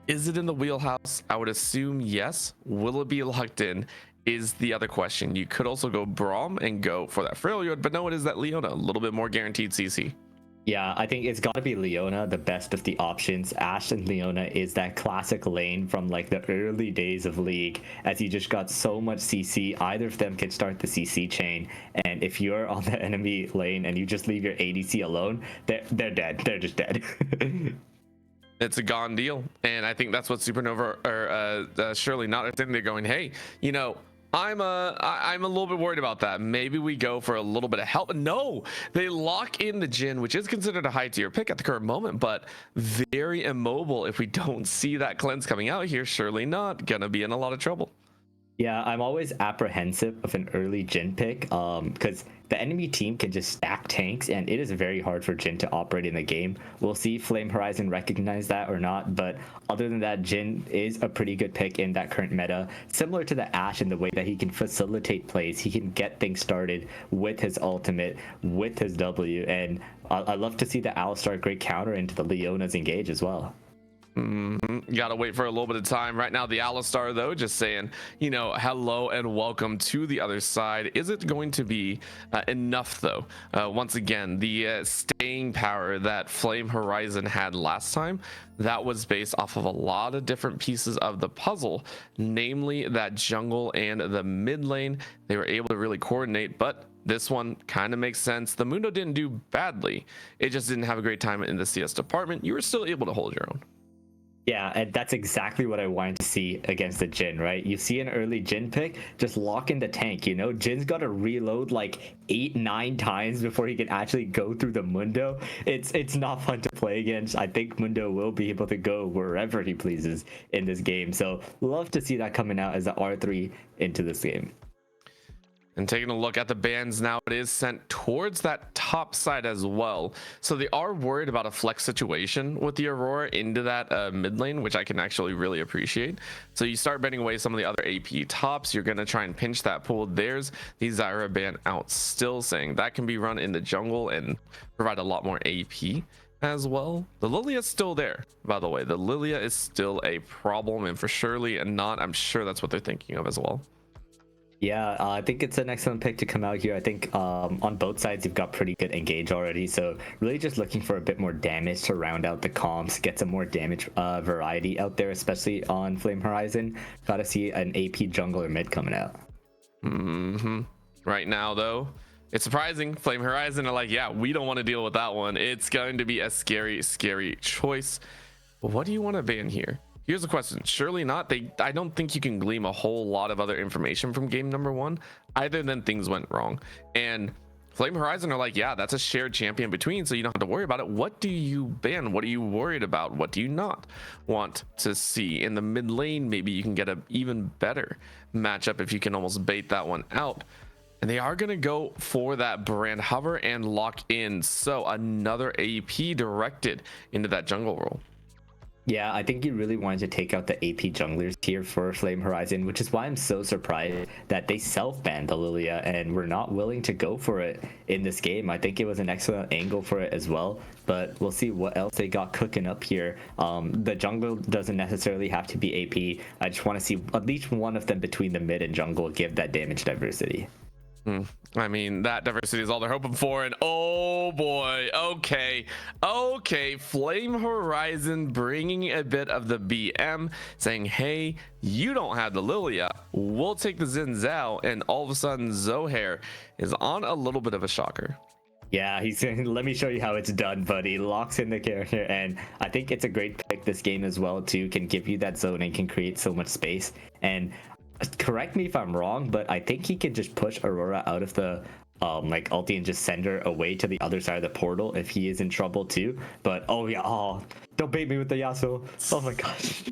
Is it in the wheelhouse? I would assume yes. Will it be locked in is the other question. You could also go Braum and go for that Freljord, but no, it is that Leona, a little bit more guaranteed CC. Yeah, I think it's got to be Leona, the best of the options. Ashe and Leona is that classic lane from like the early days of League, as you just got so much CC. Either of them can start the CC chain, and if you're on the enemy lane and you just leave your ADC alone, they're dead. They're just dead. It's a gone deal, and I think that's what Supernova or surely not. I think they're going, hey, I'm a little bit worried about that. Maybe we go for a little bit of help. No, they lock in the Jhin, which is considered a high tier pick at the current moment, but very immobile. If we don't see that cleanse coming out here, surely not gonna be in a lot of trouble. Yeah, I'm always apprehensive of an early Jin pick because the enemy team can just stack tanks and it is very hard for Jin to operate in the game. We'll see if Flame Horizon recognize that or not, but other than that, Jin is a pretty good pick in that current meta. Similar to the Ashe in the way that he can facilitate plays, he can get things started with his ultimate, with his W, and I love to see the Alistar great counter into the Leona's engage as well. You gotta wait for a little bit of time. Right now, the Alistar, though, just saying, hello and welcome to the other side. Is it going to be enough, though? Once again, the staying power that Flame Horizon had last time, that was based off of a lot of different pieces of the puzzle, namely that jungle and the mid lane. They were able to really coordinate, but this one kind of makes sense. The Mundo didn't do badly. It just didn't have a great time in the CS department. You were still able to hold your own. Yeah, and that's exactly what I wanted to see against the Jin, right? You see an early Jin pick, just lock in the tank, Jin's got to reload like 8-9 times before he can actually go through the Mundo. It's not fun to play against. I think Mundo will be able to go wherever he pleases in this game. So love to see that coming out as an R3 into this game. And taking a look at the bans now, it is sent towards that top side as well. So they are worried about a flex situation with the Aurora into that mid lane, which I can actually really appreciate. So you start banning away some of the other AP tops. You're going to try and pinch that pool. There's the Zyra ban out, still saying that can be run in the jungle and provide a lot more AP as well. The Lilia is still there, by the way. The Lilia is still a problem, and for surely and not, I'm sure that's what they're thinking of as well. Yeah, I think it's an excellent pick to come out here. I think on both sides, you've got pretty good engage already. So really just looking for a bit more damage to round out the comps, get some more damage variety out there, especially on Flame Horizon. Got to see an AP jungler mid coming out. Right now, though, it's surprising. Flame Horizon are like, yeah, we don't want to deal with that one. It's going to be a scary, scary choice. But what do you want to ban here? Here's the question. Surely not. I don't think you can glean a whole lot of other information from game number one, other than things went wrong. And Flame Horizon are like, yeah, that's a shared champion between, so you don't have to worry about it. What do you ban? What are you worried about? What do you not want to see? In the mid lane, maybe you can get an even better matchup if you can almost bait that one out. And they are going to go for that brand hover and lock in. So another AP directed into that jungle role. Yeah, I think you really wanted to take out the AP junglers here for Flame Horizon, which is why I'm so surprised that they self-banned the Lilia and were not willing to go for it in this game. I think it was an excellent angle for it as well, but we'll see what else they got cooking up here. The jungle doesn't necessarily have to be AP. I just want to see at least one of them between the mid and jungle give that damage diversity. I mean, that diversity is all they're hoping for, and oh boy, okay, Flame Horizon bringing a bit of the BM, saying, hey, you don't have the Lilia, we'll take the Xin Zhao, and all of a sudden Zohair is on a little bit of a shocker. Yeah, he's saying, let me show you how it's done, buddy. Locks in the character, and I think it's a great pick this game as well, too. Can give you that zone and can create so much space. And correct me if I'm wrong, but I think he can just push Aurora out of the like ulti and just send her away to the other side of the portal if he is in trouble too. But oh yeah, don't bait me with the Yasuo. Oh my gosh.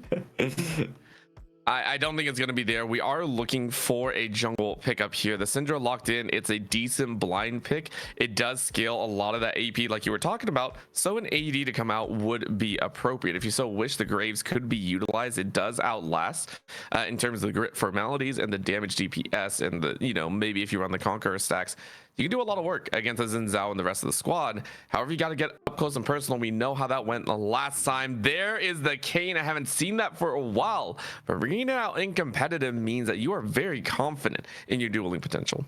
I don't think it's going to be there. We are looking for a jungle pickup here. The Syndra locked in. It's a decent blind pick. It does scale a lot of that AP like you were talking about. So an AD to come out would be appropriate. If you so wish, the Graves could be utilized. It does outlast in terms of the grit formalities and the damage DPS and the, maybe if you run the Conqueror stacks, you can do a lot of work against the Xin Zhao and the rest of the squad. However, you got to get up close and personal. We know how that went the last time. There is the Kayn. I haven't seen that for a while, but bringing it out in competitive means that you are very confident in your dueling potential.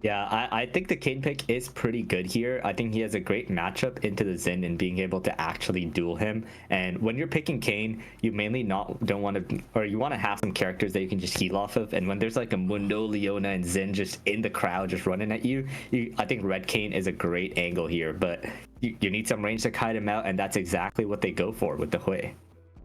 Yeah, I think the Kayn pick is pretty good here. I think he has a great matchup into the Xin and being able to actually duel him. And when you're picking Kayn, you mainly don't want to, or you want to have some characters that you can just heal off of. And when there's like a Mundo, Leona, and Xin just in the crowd just running at you, I think Red Kayn is a great angle here. But you need some range to kite him out, and that's exactly what they go for with the Hui.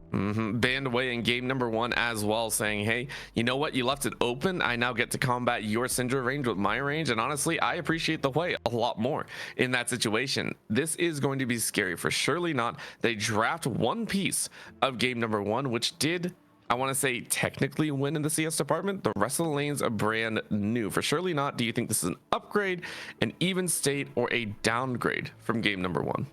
Banned away in game number one as well, saying, hey, you know what, you left it open. I now get to combat your Syndra range with my range, and honestly, I appreciate the way a lot more in that situation. This is going to be scary for surely not. They draft one piece of game number one, which did I want to say technically win in the CS department. The rest of the lanes are brand new. For surely not, do you think this is an upgrade, an even state, or a downgrade from game number 1?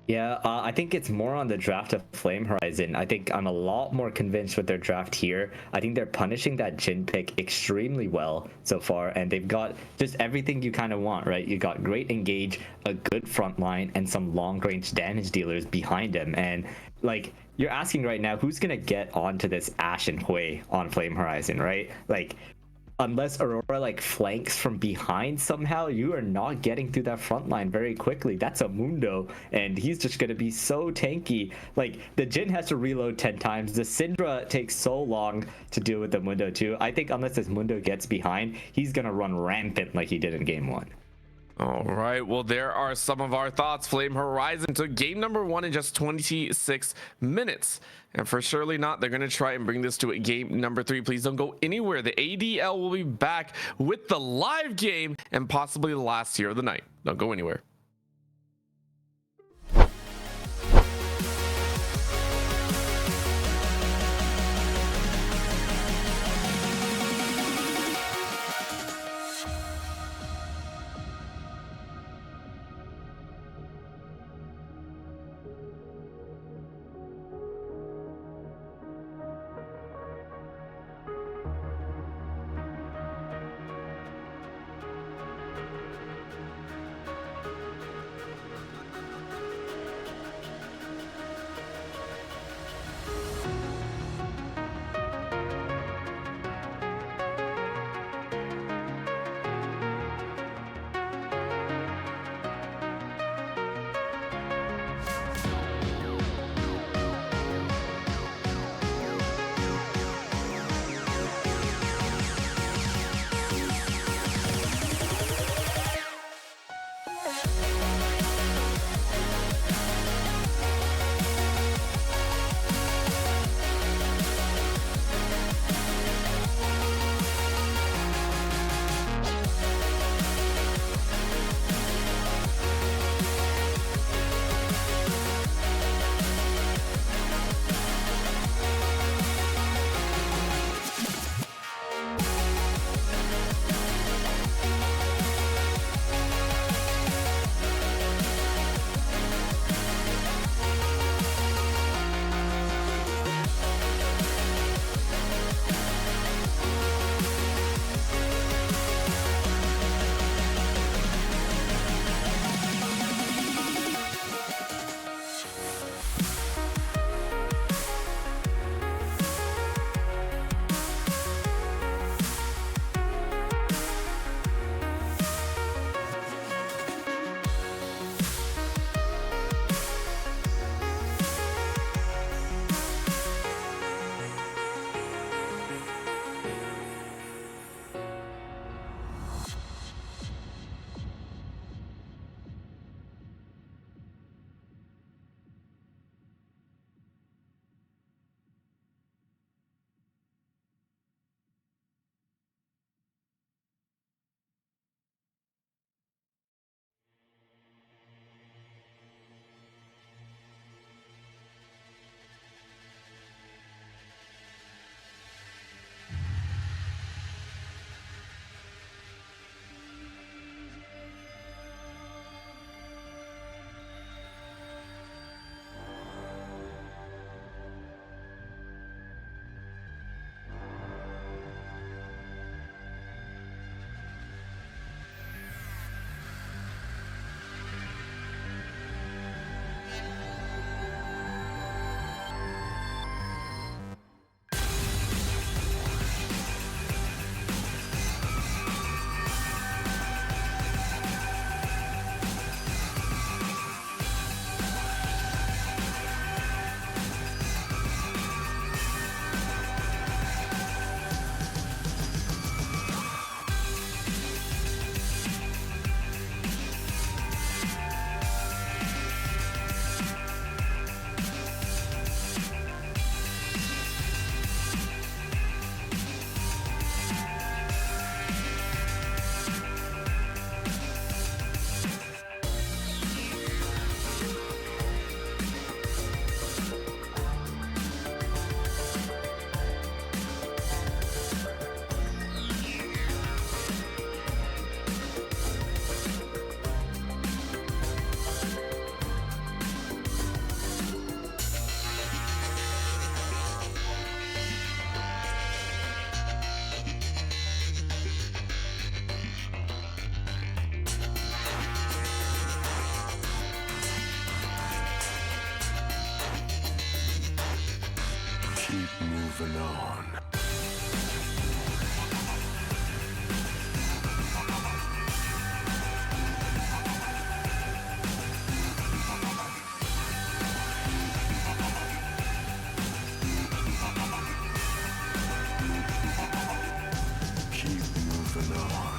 Yeah, I think it's more on the draft of Flame Horizon. I think I'm a lot more convinced with their draft here. I think they're punishing that Jhin pick extremely well so far, and they've got just everything you kind of want, right? You got great engage, a good front line, and some long-range damage dealers behind him. And like, you're asking right now, who's gonna get onto this Ashe and Hui on Flame Horizon, right? Like, unless Aurora like flanks from behind somehow, you are not getting through that front line very quickly. That's a Mundo, and he's just gonna be so tanky. Like, the Jhin has to reload 10 times. The Syndra takes so long to deal with the Mundo too. I think unless this Mundo gets behind, he's gonna run rampant like he did in game 1. All right, well, there are some of our thoughts. Flame Horizon took game number 1 in just 26 minutes. And for surely not, they're going to try and bring this to a game number 3. Please don't go anywhere. The ADL will be back with the live game and possibly the last tier of the night. Don't go anywhere. moving on. Keep moving on.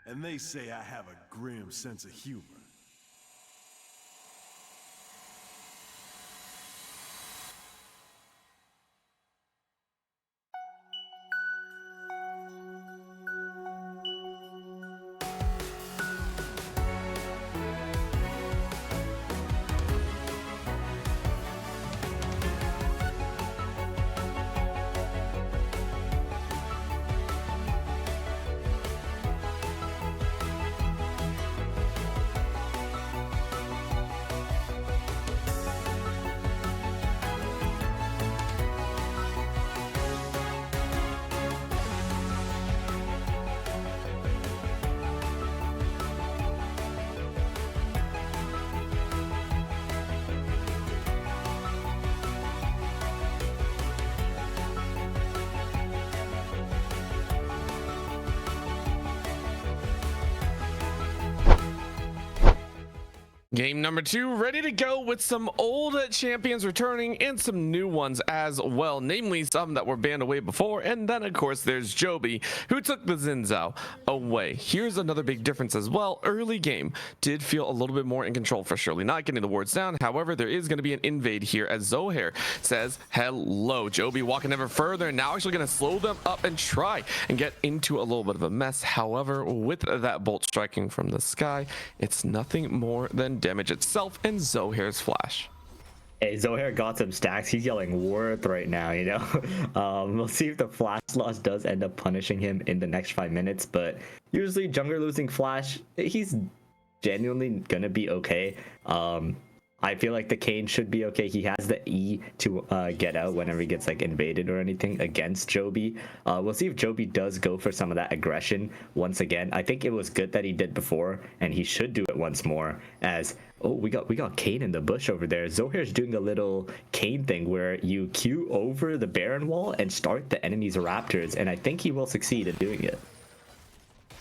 And they say I have a grim sense of humor. Game number 2 ready to go with some old champions returning and some new ones as well, namely some that were banned away before. And then of course there's Joby, who took the Zinzao away. Here's another big difference as well. Early game did feel a little bit more in control for Shirley, not getting the wards down. However, there is going to be an invade here as Zohair says hello. Joby walking ever further and now actually going to slow them up and try and get into a little bit of a mess. However, with that bolt striking from the sky, it's nothing more than damage itself and Zohair's flash. Hey, Zohair got some stacks. He's yelling worth right now, you know. We'll see if the flash loss does end up punishing him in the next 5 minutes, but usually jungler losing flash, he's genuinely gonna be okay. I feel like the Kayn should be okay. He has the E to get out whenever he gets like invaded or anything against Joby. We'll see if Joby does go for some of that aggression once again. I think it was good that he did before, and he should do it once more. As we got Kayn in the bush over there. Zohair's doing a little Kayn thing where you queue over the Baron wall and start the enemy's Raptors, and I think he will succeed in doing it.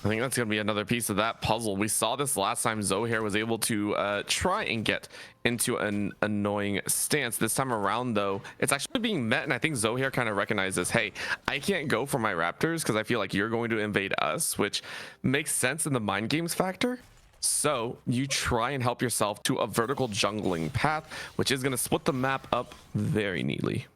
I think that's going to be another piece of that puzzle. We saw this last time Zohair was able to try and get into an annoying stance. This time around, though, it's actually being met, and I think Zohair kind of recognizes, hey, I can't go for my Raptors because I feel like you're going to invade us, which makes sense in the mind games factor. So you try and help yourself to a vertical jungling path, which is going to split the map up very neatly.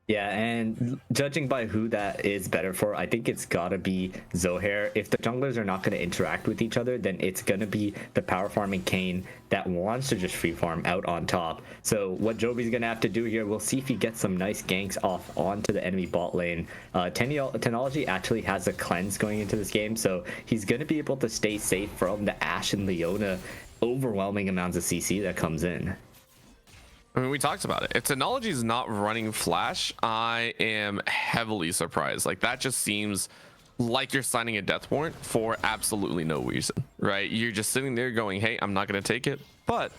Yeah, and judging by who that is better for, I think it's gotta be Zohair. If the junglers are not gonna interact with each other, then it's gonna be the power farming Kayn that wants to just free farm out on top. So what Joby's gonna have to do here, we'll see if he gets some nice ganks off onto the enemy bot lane. Technology actually has a cleanse going into this game, so he's gonna be able to stay safe from the Ashe and Leona overwhelming amounts of CC that comes in. I mean, we talked about it. If technology is not running flash, I am heavily surprised. Like, that just seems like you're signing a death warrant for absolutely no reason, right? You're just sitting there going, hey, I'm not going to take it. But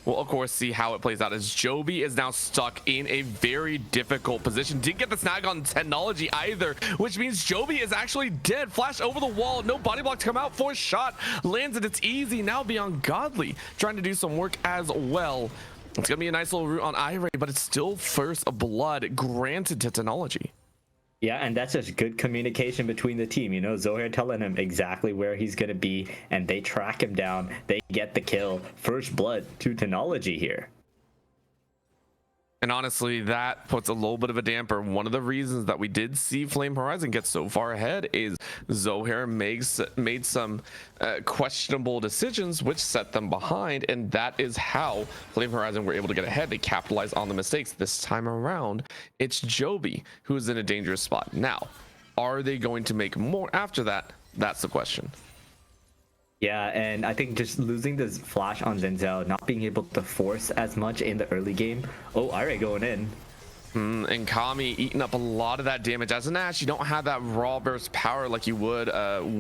we'll of course see how it plays out, as Joby is now stuck in a very difficult position. Didn't get the snag on Technology either, which means Joby is actually dead. Flash over the wall, no body block to come out for a shot. Lands it, it's easy. Now Beyond Godly trying to do some work as well. It's gonna be a nice little route on Iray, but it's still first blood granted to Technology. Yeah, and that's just good communication between the team. You know, Zohair telling him exactly where he's going to be, and they track him down. They get the kill. First blood to Technology here. And honestly, that puts a little bit of a damper. One of the reasons that we did see Flame Horizon get so far ahead is Zohair made some questionable decisions, which set them behind. And that is how Flame Horizon were able to get ahead. They capitalized on the mistakes. This time around, it's Joby who is in a dangerous spot. Now, are they going to make more after that? That's the question. Yeah, and I think just losing this flash on Zenzel, not being able to force as much in the early game. Oh, Iray going in. And Kami eating up a lot of that damage. As an Ashe, you don't have that raw burst power like you would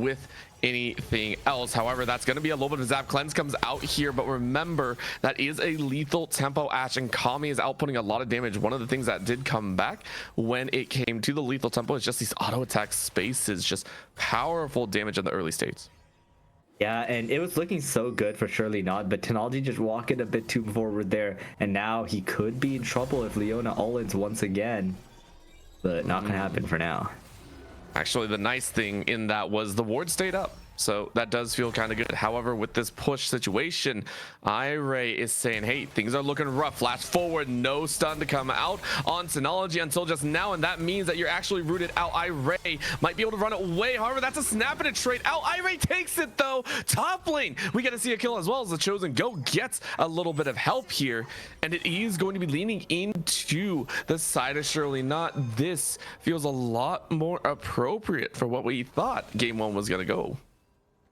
with anything else. However, that's going to be a little bit of Zap Cleanse comes out here, but remember, that is a lethal tempo Ashe, and Kami is outputting a lot of damage. One of the things that did come back when it came to the lethal tempo is just these auto attack spaces, just powerful damage in the early states. Yeah, and it was looking so good for Surely Not, but Technology just walking a bit too forward there, and now he could be in trouble if Leona all-ins once again, but not gonna happen for now. Actually, the nice thing in that was the ward stayed up, so that does feel kind of good. However, with this push situation, Iray is saying, hey, things are looking rough. Flash forward, no stun to come out on Technology until just now, and that means that you're actually rooted out. Iray might be able to run away. However, that's a snap and a trade out. Iray takes it though. Top lane, we get to see a kill as well, as the Chosen Go gets a little bit of help here, and it is going to be leaning into the side of Surely Not. This feels a lot more appropriate for what we thought game one was going to go.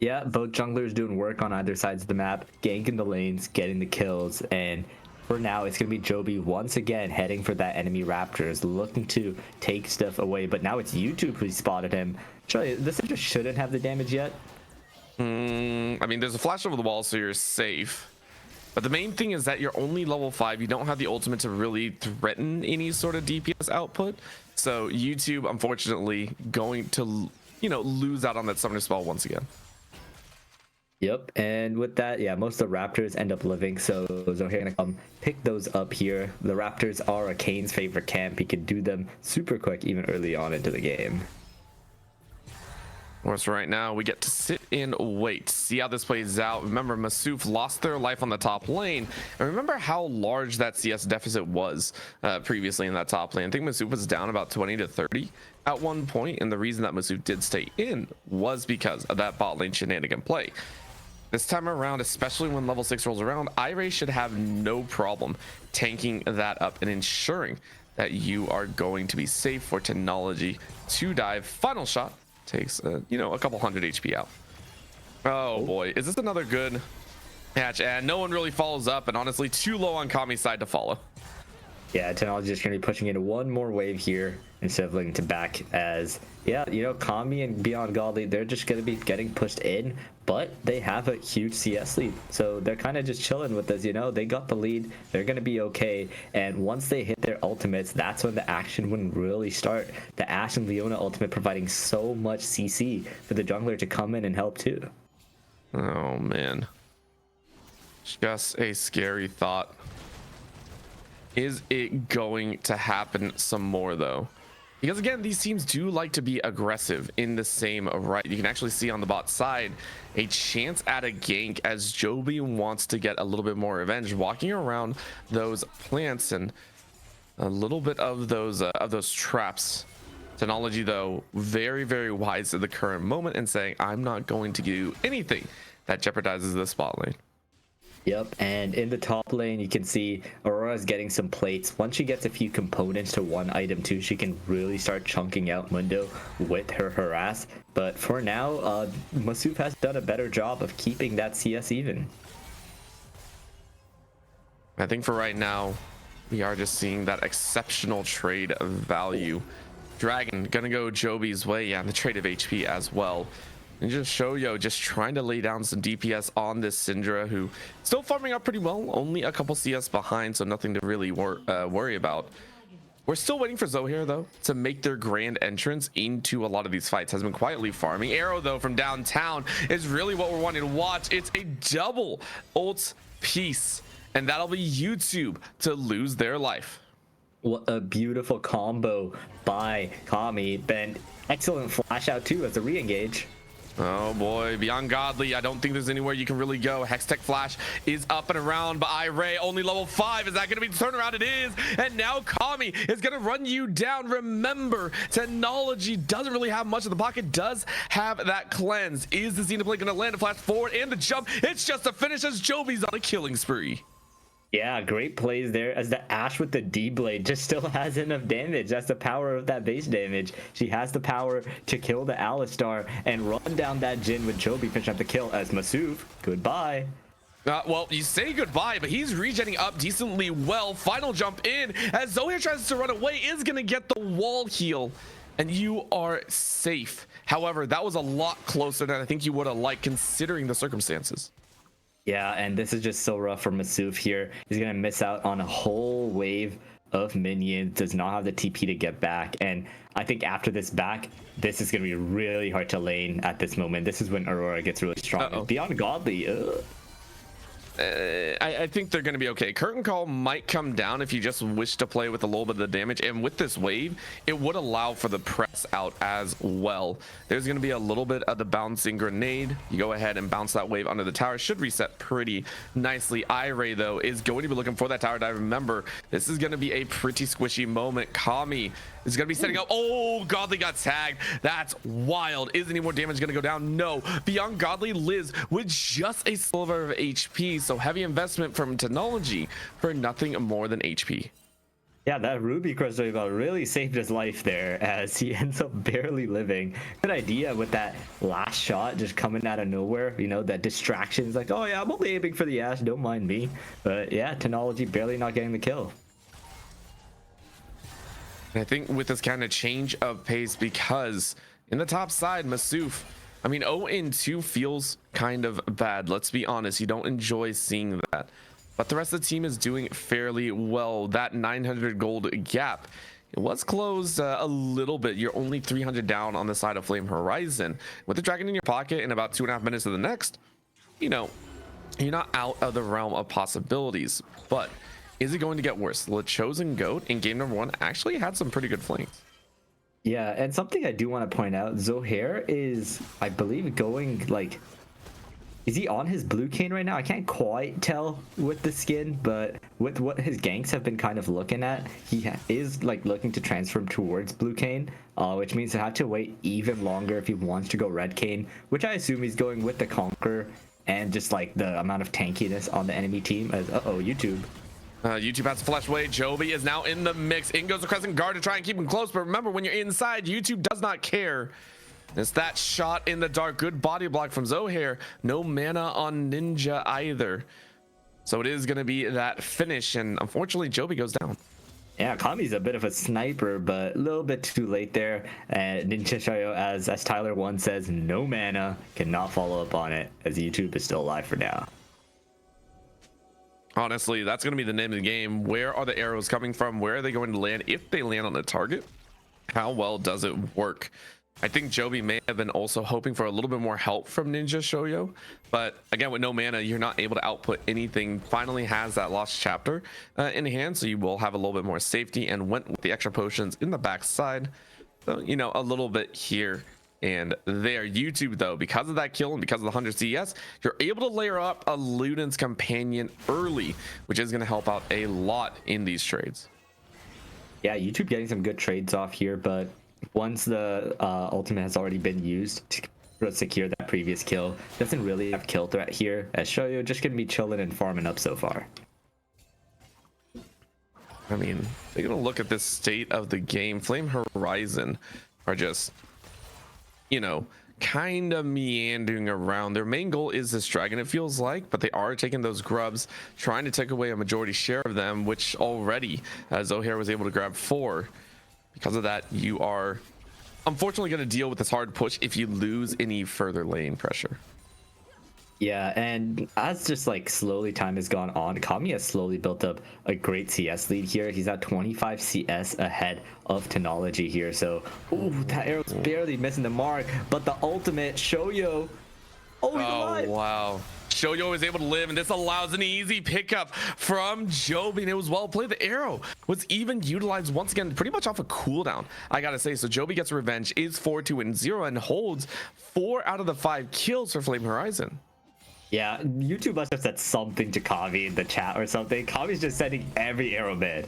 Yeah, both junglers doing work on either sides of the map, ganking the lanes, getting the kills, and for now it's going to be Joby once again heading for that enemy Raptors, looking to take stuff away, but now it's YouTube who spotted him. Surely this just shouldn't have the damage yet. I mean, there's a flash over the wall, so you're safe. But the main thing is that you're only level 5. You don't have the ultimate to really threaten any sort of DPS output. So YouTube, unfortunately, going to, you know, lose out on that summoner spell once again. Yep, and with that, yeah, most of the Raptors end up living, so Zohair gonna come pick those up here. The Raptors are a Kane's favorite camp. He can do them super quick, even early on into the game. Of course, right now we get to sit and wait, see how this plays out. Remember, Masuf lost their life on the top lane, and remember how large that CS deficit was previously in that top lane. I think Masuf was down about 20 to 30 at one point, and the reason that Masuf did stay in was because of that bot lane shenanigan play. This time around, especially when level 6 rolls around, Iray should have no problem tanking that up and ensuring that you are going to be safe for Technology to dive. Final shot takes, you know, a couple hundred HP out. Oh boy, is this another good match? And no one really follows up, and honestly, too low on Kami's side to follow. Yeah, Technology just going to be pushing into one more wave here instead of looking to back, as, yeah, you know, Kami and Beyond Godly, they're just going to be getting pushed in, but they have a huge CS lead. So they're kind of just chilling with this, you know, they got the lead, they're going to be okay. And once they hit their ultimates, that's when the action wouldn't really start. The Ashe and Leona ultimate providing so much CC for the jungler to come in and help too. Oh man, just a scary thought. Is it going to happen some more though? Because again, these teams do like to be aggressive in the same right. You can actually see on the bot side a chance at a gank as Joby wants to get a little bit more revenge, walking around those plants and a little bit of those traps. Technology though, very, very wise at the current moment and saying, I'm not going to do anything that jeopardizes the spot lane. Yep, and in the top lane, you can see Aurora's getting some plates. Once she gets a few components to one item too, she can really start chunking out Mundo with her harass. But for now, Masuf has done a better job of keeping that CS even. I think for right now, we are just seeing that exceptional trade of value. Dragon gonna go Joby's way, yeah, and the trade of HP as well. And just Shoyo just trying to lay down some DPS on this Syndra, who still farming up pretty well, only a couple CS behind, so nothing to really worry about. We're still waiting for Zohair though to make their grand entrance into a lot of these fights. Has been quietly farming. Arrow though from downtown is really what we're wanting to watch. It's a double ult piece, and that'll be YouTube to lose their life. What a beautiful combo by Kami. Ben, excellent flash out too as a re-engage. Oh boy, beyond godly, I don't think there's anywhere you can really go. Hextech Flash is up and around, but Iray only level 5. Is that going to be the turnaround? It is, and now Kami is going to run you down. Remember, technology doesn't really have much in the pocket, does have that cleanse. Is the Xenoblade going to land a flash forward and the jump? It's just a finish as Jovi's on a killing spree. Yeah, great plays there as the Ashe with the D-Blade just still has enough damage. That's the power of that base damage. She has the power to kill the Alistar and run down that Jhin with Jovi finishing up the kill as Masuf, goodbye. Well, you say goodbye, but he's regenning up decently well. Final jump in as Zohair tries to run away, is going to get the wall heal, and you are safe. However, that was a lot closer than I think you would have liked considering the circumstances. Yeah, and this is just so rough for Masuf here. He's going to miss out on a whole wave of minions, does not have the TP to get back, and I think after this back, this is going to be really hard to lane at this moment. This is when Aurora gets really strong. Beyond Godly, I think they're going to be okay. Curtain Call might come down if you just wish to play with a little bit of the damage, and with this wave it would allow for the press out as well. There's going to be a little bit of the bouncing grenade. You go ahead and bounce that wave under the tower, should reset pretty nicely. Iray though is going to be looking for that tower dive. Remember, this is going to be a pretty squishy moment. Kami is going to be setting up. Oh, Godly got tagged. That's wild. Is any more damage going to go down? No. Beyond Godly lives with just a sliver of HP, so heavy investment from technology for nothing more than HP. Yeah, that Ruby crystal really saved his life there as he ends up barely living. Good idea with that last shot just coming out of nowhere. You know, that distraction is like, oh yeah, I'm only aiming for the Ashe, don't mind me. But yeah, technology barely not getting the kill. I think with this kind of change of pace, because in the top side, Masuf, I mean, 0-2 feels kind of bad. Let's be honest, you don't enjoy seeing that. But the rest of the team is doing fairly well. That 900 gold gap, it was closed a little bit. You're only 300 down on the side of Flame Horizon. With the dragon in your pocket in about 2.5 minutes to the next, you know, you're not out of the realm of possibilities. But is it going to get worse? The Chosen Goat in game number 1 actually had some pretty good flanks. Yeah, and something I do want to point out, Zohair is, I believe, going like, is he on his blue cane right now? I can't quite tell with the skin, but with what his ganks have been kind of looking at, he is like looking to transform towards blue cane, which means he'll have to wait even longer if he wants to go red cane, which I assume he's going with the Conquer and just like the amount of tankiness on the enemy team as, YouTube. YouTube has to flash away. Jovi is now in the mix. In goes the Crescent Guard to try and keep him close. But remember, when you're inside, YouTube does not care. It's that shot in the dark. Good body block from Zohair. No mana on Ninja either. So it is going to be that finish. And unfortunately, Jovi goes down. Yeah, Kami's a bit of a sniper, but a little bit too late there. And Ninja Shoyo, as Tyler 1 says, no mana, cannot follow up on it, as YouTube is still alive for now. Honestly, that's going to be the name of the game. Where are the arrows coming from? Where are they going to land? If they land on the target, how well does it work? I think Jovi may have been also hoping for a little bit more help from Ninja Shoyo, but again, with no mana, you're not able to output anything. Finally has that lost chapter in hand, so you will have a little bit more safety, and went with the extra potions in the backside. So, you know, a little bit here and there. YouTube though, because of that kill and because of the 100 CS, you're able to layer up a Luden's Companion early, which is going to help out a lot in these trades. Yeah, YouTube getting some good trades off here, but once the ultimate has already been used to secure that previous kill, doesn't really have kill threat here, as Shoyo just gonna be chilling and farming up so far. I mean, they're gonna look at this state of the game. Flame Horizon are just, you know, kind of meandering around. Their main goal is this dragon, it feels like, but they are taking those grubs, trying to take away a majority share of them, which already Zohair was able to grab 4. Because of that, you are unfortunately going to deal with this hard push if you lose any further lane pressure. Yeah, and as just like slowly time has gone on, Kami has slowly built up a great CS lead here. He's at 25 CS ahead of Technology here. So, ooh, that arrow's barely missing the mark. But the ultimate Shoyo. Oh, he's alive. Wow. Shoyo is able to live, and this allows an easy pickup from Joby, and it was well played. The arrow was even utilized once again, pretty much off a cooldown, I gotta say. So Joby gets revenge, is 4-2-0, and holds 4 out of the 5 kills for Flame Horizon. Yeah, YouTube must have said something to Kami in the chat or something. Kami's just sending every arrow mid.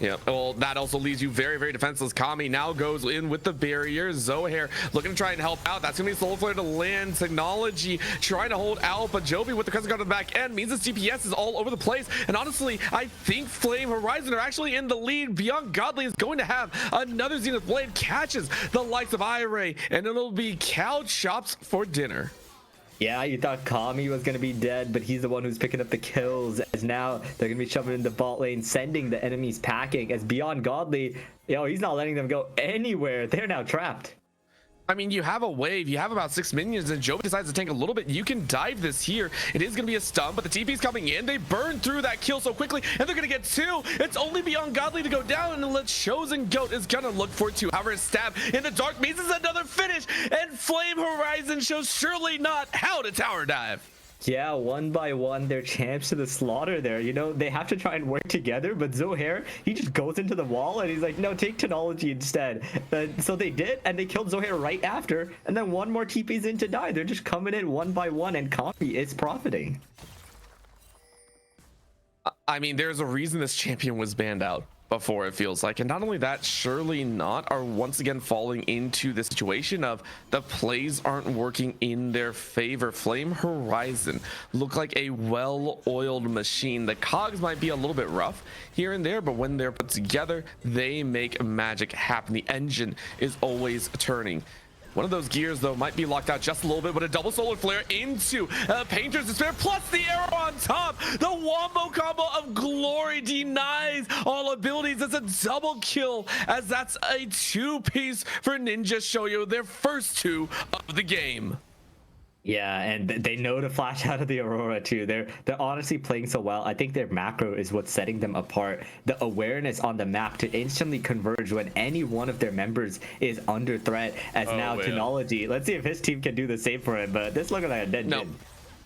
Yeah, well, that also leaves you very, very defenseless. Kami now goes in with the barrier. Zohair looking to try and help out. That's going to be Soul Flare to land. Technology trying to hold out, but Joby with the Crescent Guard on the back end means his DPS is all over the place. And honestly, I think Flame Horizon are actually in the lead. Beyond Godly is going to have another Zenith Blade, catches the likes of Iray, and it'll be cow chops for dinner. Yeah, you thought Kami was going to be dead, but he's the one who's picking up the kills, as now they're going to be shoving in the bot lane, sending the enemies packing, as Beyond Godly, he's not letting them go anywhere. They're now trapped. I mean, you have a wave, you have about 6 minions, and Joby decides to tank a little bit. You can dive this here. It is going to be a stun, but the TP's coming in. They burn through that kill so quickly, and they're going to get 2. It's only Beyond Godly to go down, and the Chosen Goat is going to look for 2. However, a stab in the dark means it's another finish, and Flame Horizon shows surely not how to tower dive. Yeah, one by one, they're champs to the slaughter there. They have to try and work together, but Zohair, he just goes into the wall and he's like, no, take Technology instead. So they did, and they killed Zohair right after, and then one more TP's in to die. They're just coming in one by one, and Kami is profiting. I mean, there's a reason this champion was banned out before, it feels like. And not only that, surely not are once again falling into the situation of the plays aren't working in their favor. Flame Horizon look like a well-oiled machine. The cogs might be a little bit rough here and there, but when they're put together, they make magic happen. The engine is always turning. One of those gears, though, might be locked out just a little bit, but a double solar flare into Painter's Despair, plus the arrow on top. The wombo combo of Glory denies all abilities. It's a double kill, as that's a 2-piece for Ninja Shoyo, their first 2 of the game. Yeah, and they know to flash out of the Aurora too. They're honestly playing so well. I think their macro is what's setting them apart. The awareness on the map to instantly converge when any one of their members is under threat. As now Technology. Let's see if his team can do the same for him. But this looking like a dead No. Jin.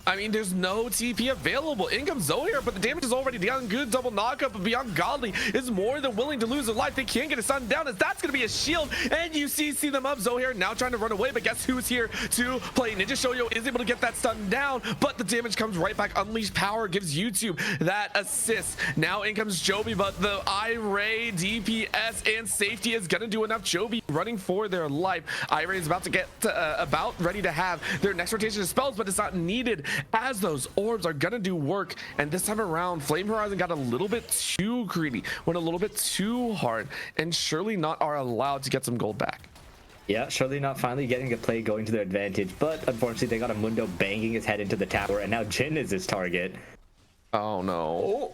I mean, there's no TP available. In comes Zohair, but the damage is already down. Good double knockup, but Beyond Godly is more than willing to lose their life. They can't get a stun down, as that's going to be a shield, and you see them up. Zohair now trying to run away, but guess who's here to play? Ninja Shoyo is able to get that stun down, but the damage comes right back. Unleashed Power gives YouTube that assist. Now in comes Joby, but the Iray, DPS, and safety is going to do enough. Joby running for their life. Iray is about to get about ready to have their next rotation of spells, but it's not needed, as those orbs are gonna do work. And this time around, Flame Horizon got a little bit too greedy, went a little bit too hard, and surely not are allowed to get some gold back. Yeah, surely not finally getting a play going to their advantage, but unfortunately they got a Mundo banging his head into the tower, and now Jin is his target. Oh no.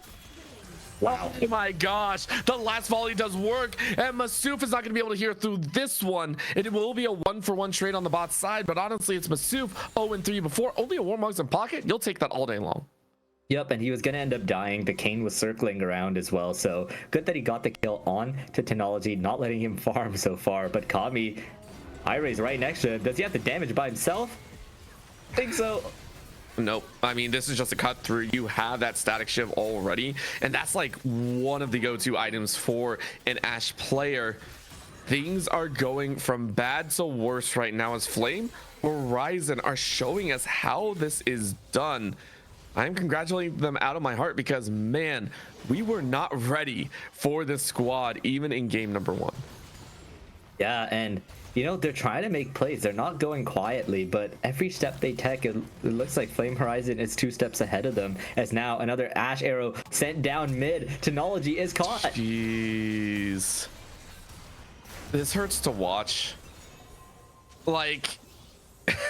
Wow. Oh my gosh, the last volley does work, and Masuf is not going to be able to hear through this one. It will be a 1-for-1 trade on the bot side, but honestly, it's Masuf 0-3 before. Only a Warmogs in pocket. You'll take that all day long. Yep, and he was going to end up dying. The Kane was circling around as well, so good that he got the kill on to Technology, not letting him farm so far. But Kami, Iray's right next to him. Does he have the damage by himself? I think so. Nope. I mean, this is just a cut through. You have that static shiv already, and that's like one of the go-to items for an Ashe player. Things are going from bad to worse right now, as Flame Horizon are showing us how this is done. I'm congratulating them out of my heart, because man, we were not ready for this squad even in game number 1. Yeah, and they're trying to make plays. They're not going quietly, but every step they take, it looks like Flame Horizon is 2 steps ahead of them, as now another Ashe arrow sent down mid. Technology is caught. Jeez. This hurts to watch. Like,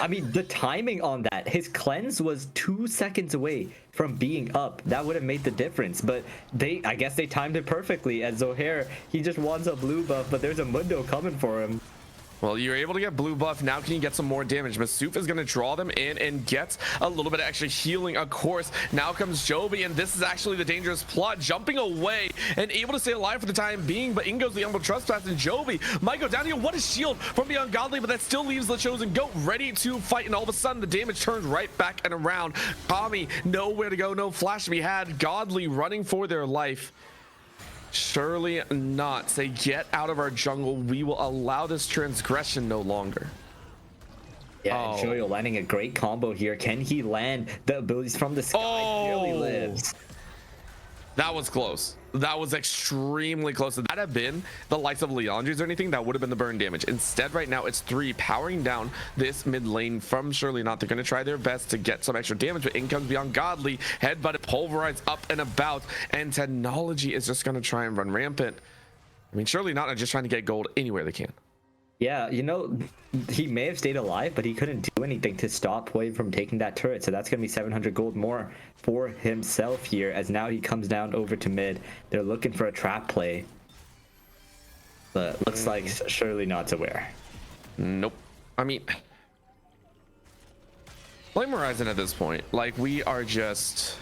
I mean, the timing on that, his cleanse was 2 seconds away from being up. That would have made the difference, but I guess they timed it perfectly, as Zohair, he just wants a blue buff, but there's a Mundo coming for him. Well, you're able to get blue buff. Now can you get some more damage? Masuf is going to draw them in and gets a little bit of extra healing, of course. Now comes Joby, and this is actually the dangerous plot. Jumping away and able to stay alive for the time being, but in goes the Humble Trespass, and Joby might go down here. What a shield from the Ungodly, but that still leaves the Chosen Goat ready to fight, and all of a sudden the damage turns right back and around. Kami, nowhere to go, no flash to be had. Godly running for their life. Surely not. Say, get out of our jungle. We will allow this transgression no longer. Yeah, and Joyo landing a great combo here. Can he land the abilities from the sky? Barely lives. That was close. That was extremely close. If that had been the likes of Leandri's or anything, that would have been the burn damage. Instead, right now, it's 3 powering down this mid lane from Surely Not. They're going to try their best to get some extra damage, but in comes Beyond Godly. Headbutt, pulverize up and about, and Technology is just going to try and run rampant. I mean, Surely Not are just trying to get gold anywhere they can. Yeah, you know, he may have stayed alive, but he couldn't do anything to stop Hoi from taking that turret. So that's going to be 700 gold more for himself here, as now he comes down over to mid. They're looking for a trap play, but looks like Surely Not's aware. Nope. I mean, Flame Horizon at this point, like, we are just...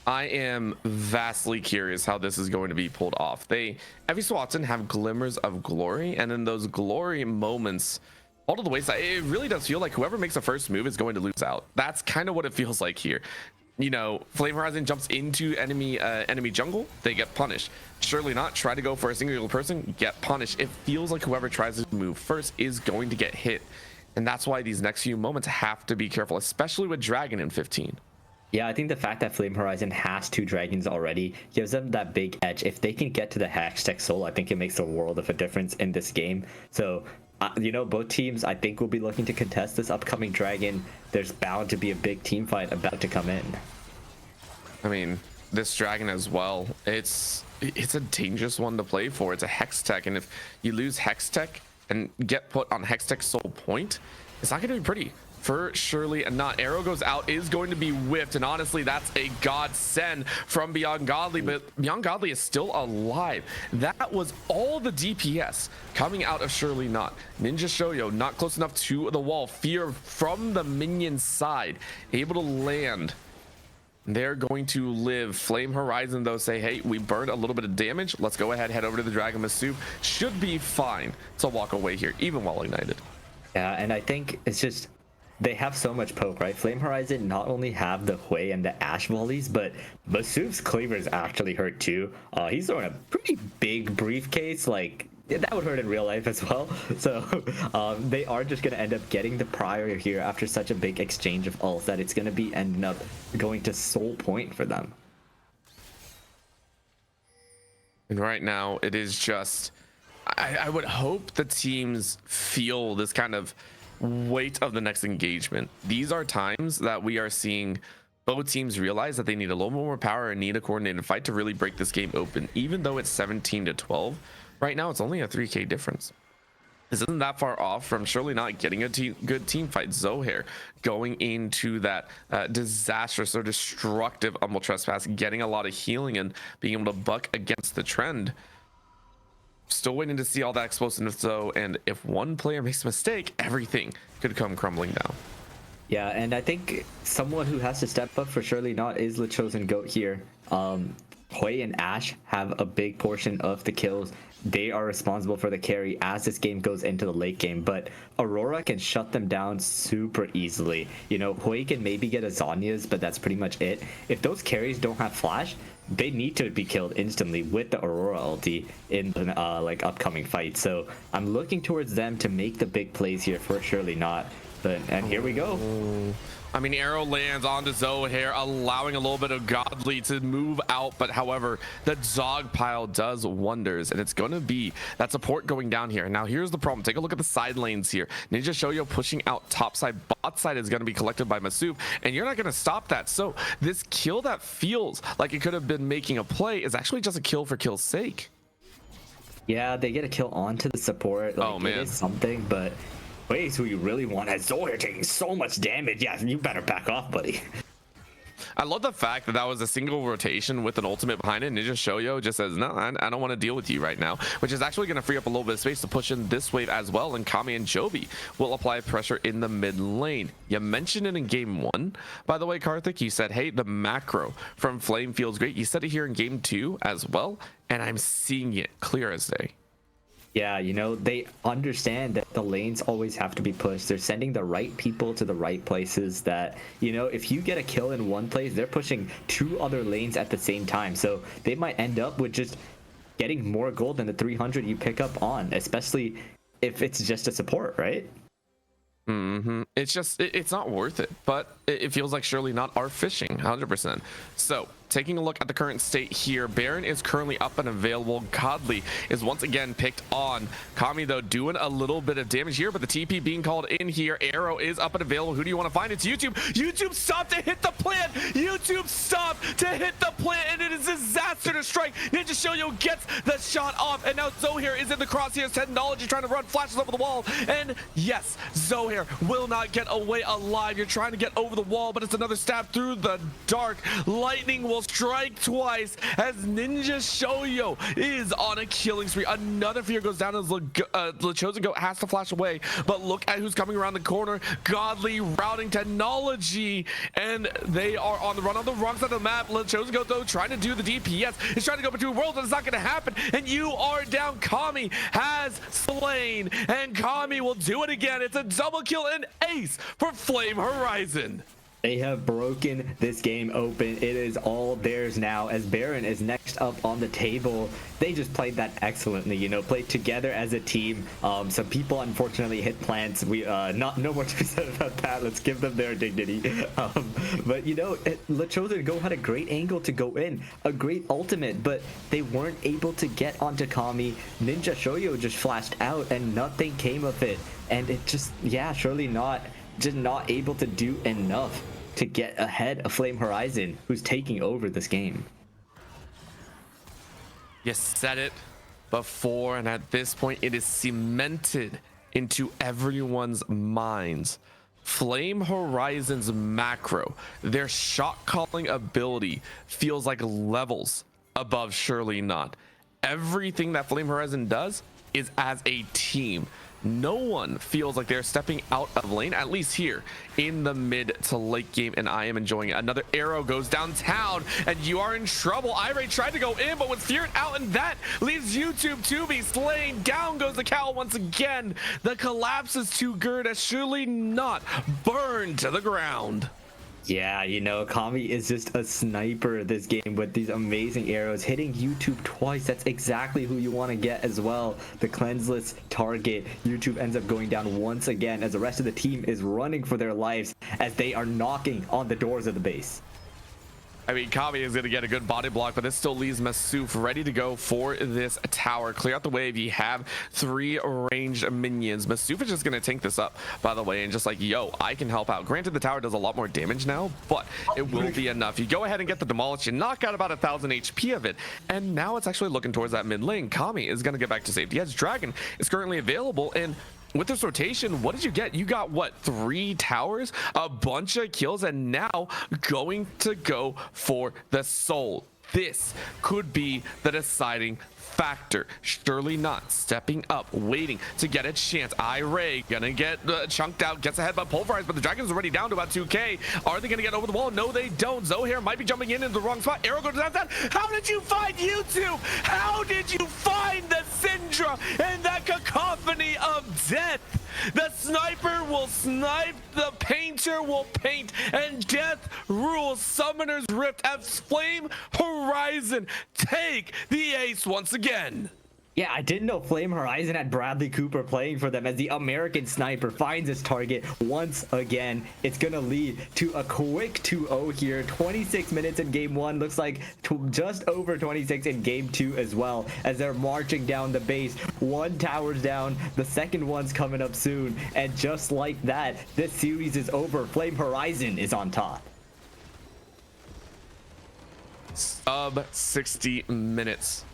I am vastly curious how this is going to be pulled off. They every so often have glimmers of glory, and then those glory moments all to the wayside. It really does feel like whoever makes the first move is going to lose out. That's kind of what it feels like here. You know, Flame Horizon jumps into enemy jungle, they get punished. Surely Not try to go for a single person, get punished. It feels like whoever tries to move first is going to get hit, and that's why these next few moments have to be careful, especially with Dragon in 15. Yeah, I think the fact that Flame Horizon has 2 dragons already gives them that big edge. If they can get to the hashtag soul, I think it makes a world of a difference in this game. So, you know, both teams, I think, will be looking to contest this upcoming dragon. There's bound to be a big team fight about to come in. I mean, this dragon as well, it's a dangerous one to play for. It's a Hex Tech, and if you lose Hex Tech and get put on Hex Tech soul point, it's not going to be pretty. For Surely Not. Arrow goes out, is going to be whiffed, and honestly, that's a godsend from Beyond Godly, but Beyond Godly is still alive. That was all the DPS coming out of Surely Not. Ninja Shoyo not close enough to the wall. Fear from the minion side, able to land. They're going to live. Flame Horizon, though, say, hey, we burned a little bit of damage. Let's go ahead, head over to the Dragon. Masuf should be fine to walk away here, even while ignited. Yeah, and I think it's just... they have so much poke, right? Flame Horizon not only have the Hoi and the Ash volleys, but Masuf's cleavers actually hurt too. He's throwing a pretty big briefcase, like that would hurt in real life as well. So they are just going to end up getting the prior here after such a big exchange of ults that it's going to be ending up going to soul point for them. And right now it is just, I would hope the teams feel this kind of weight of the next engagement. These are times that we are seeing both teams realize that they need a little more power and need a coordinated fight to really break this game open. Even though it's 17-12 right now, it's only a 3k difference. This isn't that far off from Surely Not getting a good team fight. Zohair going into that disastrous or destructive Humble Trespass, getting a lot of healing and being able to buck against the trend. Still waiting to see all that explosiveness though, and if one player makes a mistake, everything could come crumbling down. Yeah, and I think someone who has to step up for Surely Not is the Chosen Goat here. Hoi and Ash have a big portion of the kills. They are responsible for the carry as this game goes into the late game, but Aurora can shut them down super easily. You know, Hoi can maybe get a Zanya's, but that's pretty much it. If those carries don't have flash, they need to be killed instantly with the Aurora ulti in the like upcoming fight. So I'm looking towards them to make the big plays here for Surely Not. And here we go. I mean, arrow lands onto Zohair, allowing a little bit of Godly to move out, but however, the Zog pile does wonders, and it's going to be that support going down here. Now, here's the problem. Take a look at the side lanes here. Ninja Shoyo pushing out top side. Bot side is going to be collected by Masuf, and you're not going to stop that. So this kill that feels like it could have been making a play is actually just a kill for kill's sake. Yeah, they get a kill onto the support. Like, oh, man. It is something, but... wait, who you really want has Zohair taking so much damage. Yeah, you better back off, buddy. I love the fact that that was a single rotation with an ultimate behind it. Ninja Shoyo just says, no, I don't want to deal with you right now, which is actually going to free up a little bit of space to push in this wave as well. And Kami and Jovi will apply pressure in the mid lane. You mentioned it in game 1, by the way, Karthik. You said, hey, the macro from Flame feels great. You said it here in game 2 as well, and I'm seeing it clear as day. Yeah, you know, they understand that the lanes always have to be pushed. They're sending the right people to the right places that, you know, if you get a kill in one place, they're pushing 2 other lanes at the same time. So they might end up with just getting more gold than the 300 you pick up on, especially if it's just a support, right? It's just, it's not worth it, but it feels like surely not our fishing 100%. So taking a look at the current state here, Baron is currently up and available. Godly is once again picked on. Kami though doing a little bit of damage here, but the TP being called in here. Arrow is up and available. Who do you want to find? It's YouTube. YouTube stopped to hit the plant. YouTube stopped to hit the plant, and it is disaster to strike. Ninja Shoyo gets the shot off, and now Zohair is in the crosshairs. Technology trying to run flashes over the wall, and yes, Zohair will not get away alive. You're trying to get over the wall, but it's another stab through the dark. Lightning will strike twice as Ninja Shoyo is on a killing spree. Another fear goes down as the Chosen Goat has to flash away, but look at who's coming around the corner. Godly routing Technology, and they are on the run on the wrong side of the map. The Chosen Goat though trying to do the DPS. He's trying to go between worlds, but it's not going to happen, and you are down. Kami has slain, and Kami will do it again. It's a double kill and ace for Flame Horizon. They have broken this game open. It is all theirs now as Baron is next up on the table. They just played that excellently, you know, played together as a team. Some people unfortunately hit plants. No more to be said about that. Let's give them their dignity. But you know, the Chosen Go had a great angle to go in, a great ultimate, but they weren't able to get onto Kami. Ninja Shoyo just flashed out and nothing came of it. And it just, yeah, surely not, just not able to do enough to get ahead of Flame Horizon, who's taking over this game. You said it before, and at this point it is cemented into everyone's minds. Flame Horizon's macro, their shot calling ability feels like levels above Surely Not. Everything that Flame Horizon does is as a team. No one feels like they're stepping out of lane, at least here in the mid to late game, and I am enjoying it. Another arrow goes downtown, and you are in trouble. Iray tried to go in, but was feared out, and that leaves YouTube to be slain. Down goes the cow once again. The collapse is too good, as Surely Not burned to the ground. Yeah, you know, Kami is just a sniper this game with these amazing arrows, hitting YouTube twice. That's exactly who you want to get as well. The cleanseless target. YouTube ends up going down once again as the rest of the team is running for their lives as they are knocking on the doors of the base. I mean, Kami is going to get a good body block, but this still leaves Masuf ready to go for this tower. Clear out the wave. You have 3 ranged minions. Masuf is just going to tank this up, by the way, and just like, yo, I can help out. Granted, the tower does a lot more damage now, but it will be enough. You go ahead and get the demolish. You knock out about 1,000 HP of it, and now it's actually looking towards that mid lane. Kami is going to get back to safety. Yes, Dragon is currently available, and with this rotation, what did you get? You got what, 3 towers, a bunch of kills, and now going to go for the soul. This could be the deciding factor. Surely Not stepping up, waiting to get a chance. Iray gonna get chunked out, gets ahead by pulverized, but the Dragon's already down to about 2k. Are they gonna get over the wall? No, they don't. Zohair might be jumping in the wrong spot. Arrow goes down. How did you find YouTube? How did you find the Syndra and that cacophony of death? The sniper will snipe, the painter will paint, and death rules. Summoner's Rift as Flame Horizon take the ace once again. Yeah, I didn't know Flame Horizon had Bradley Cooper playing for them as the American sniper finds his target once again. It's going to lead to a quick 2-0 here. 26 minutes in game 1. Looks like just over 26 in game 2 as well as they're marching down the base. 1 tower's down. The second one's coming up soon. And just like that, this series is over. Flame Horizon is on top. Sub 60 minutes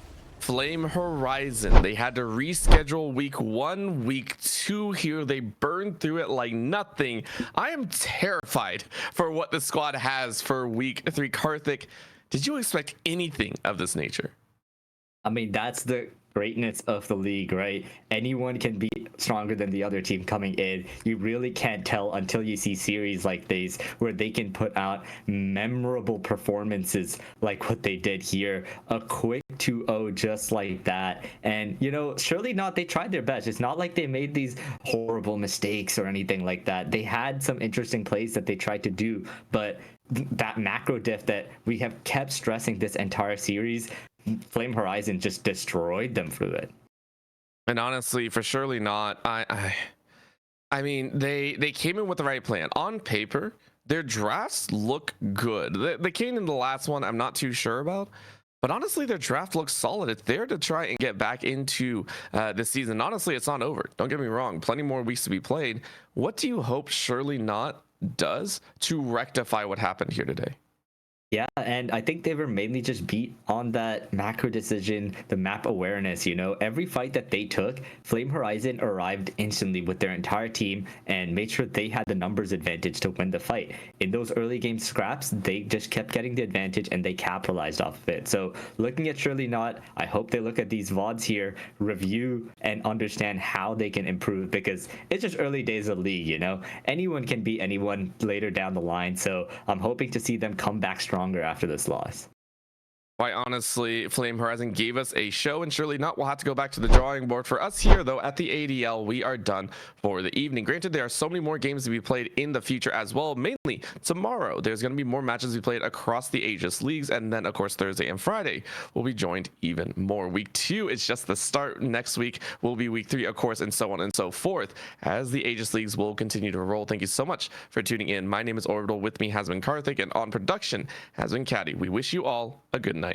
Flame Horizon, they had to reschedule week 1, week 2 here. They burned through it like nothing. I am terrified for what the squad has for week 3. Karthik, did you expect anything of this nature? I mean, that's the greatness of the league, right? Anyone can be stronger than the other team coming in. You really can't tell until you see series like these where they can put out memorable performances like what they did here. A quick 2-0 just like that. And, you know, surely not, they tried their best. It's not like they made these horrible mistakes or anything like that. They had some interesting plays that they tried to do, but that macro diff that we have kept stressing this entire series, Flame Horizon just destroyed them through it. And honestly, for surely not, I mean, they came in with the right plan. On paper, their drafts look good. They came in the last one, I'm not too sure about. But honestly, their draft looks solid. It's there to try and get back into this season. Honestly, it's not over. Don't get me wrong. Plenty more weeks to be played. What do you hope Surely Not does to rectify what happened here today? Yeah, and I think they were mainly just beat on that macro decision, the map awareness, you know. Every fight that they took, Flame Horizon arrived instantly with their entire team and made sure they had the numbers advantage to win the fight. In those early game scraps, they just kept getting the advantage and they capitalized off of it. So looking at Surely Not, I hope they look at these VODs here, review and understand how they can improve, because it's just early days of league, you know. Anyone can beat anyone later down the line, so I'm hoping to see them come back stronger after this loss. Quite honestly, Flame Horizon gave us a show, and Surely Not, we'll have to go back to the drawing board. For us here, though, at the ADL, we are done for the evening. Granted, there are so many more games to be played in the future as well. Mainly tomorrow, there's going to be more matches to be played across the Aegis leagues, and then, of course, Thursday and Friday will be joined even more. Week 2 is just the start. Next week will be week 3, of course, and so on and so forth, as the Aegis leagues will continue to roll. Thank you so much for tuning in. My name is Orbital. With me has been Karthik, and on production has been Caddy. We wish you all a good night.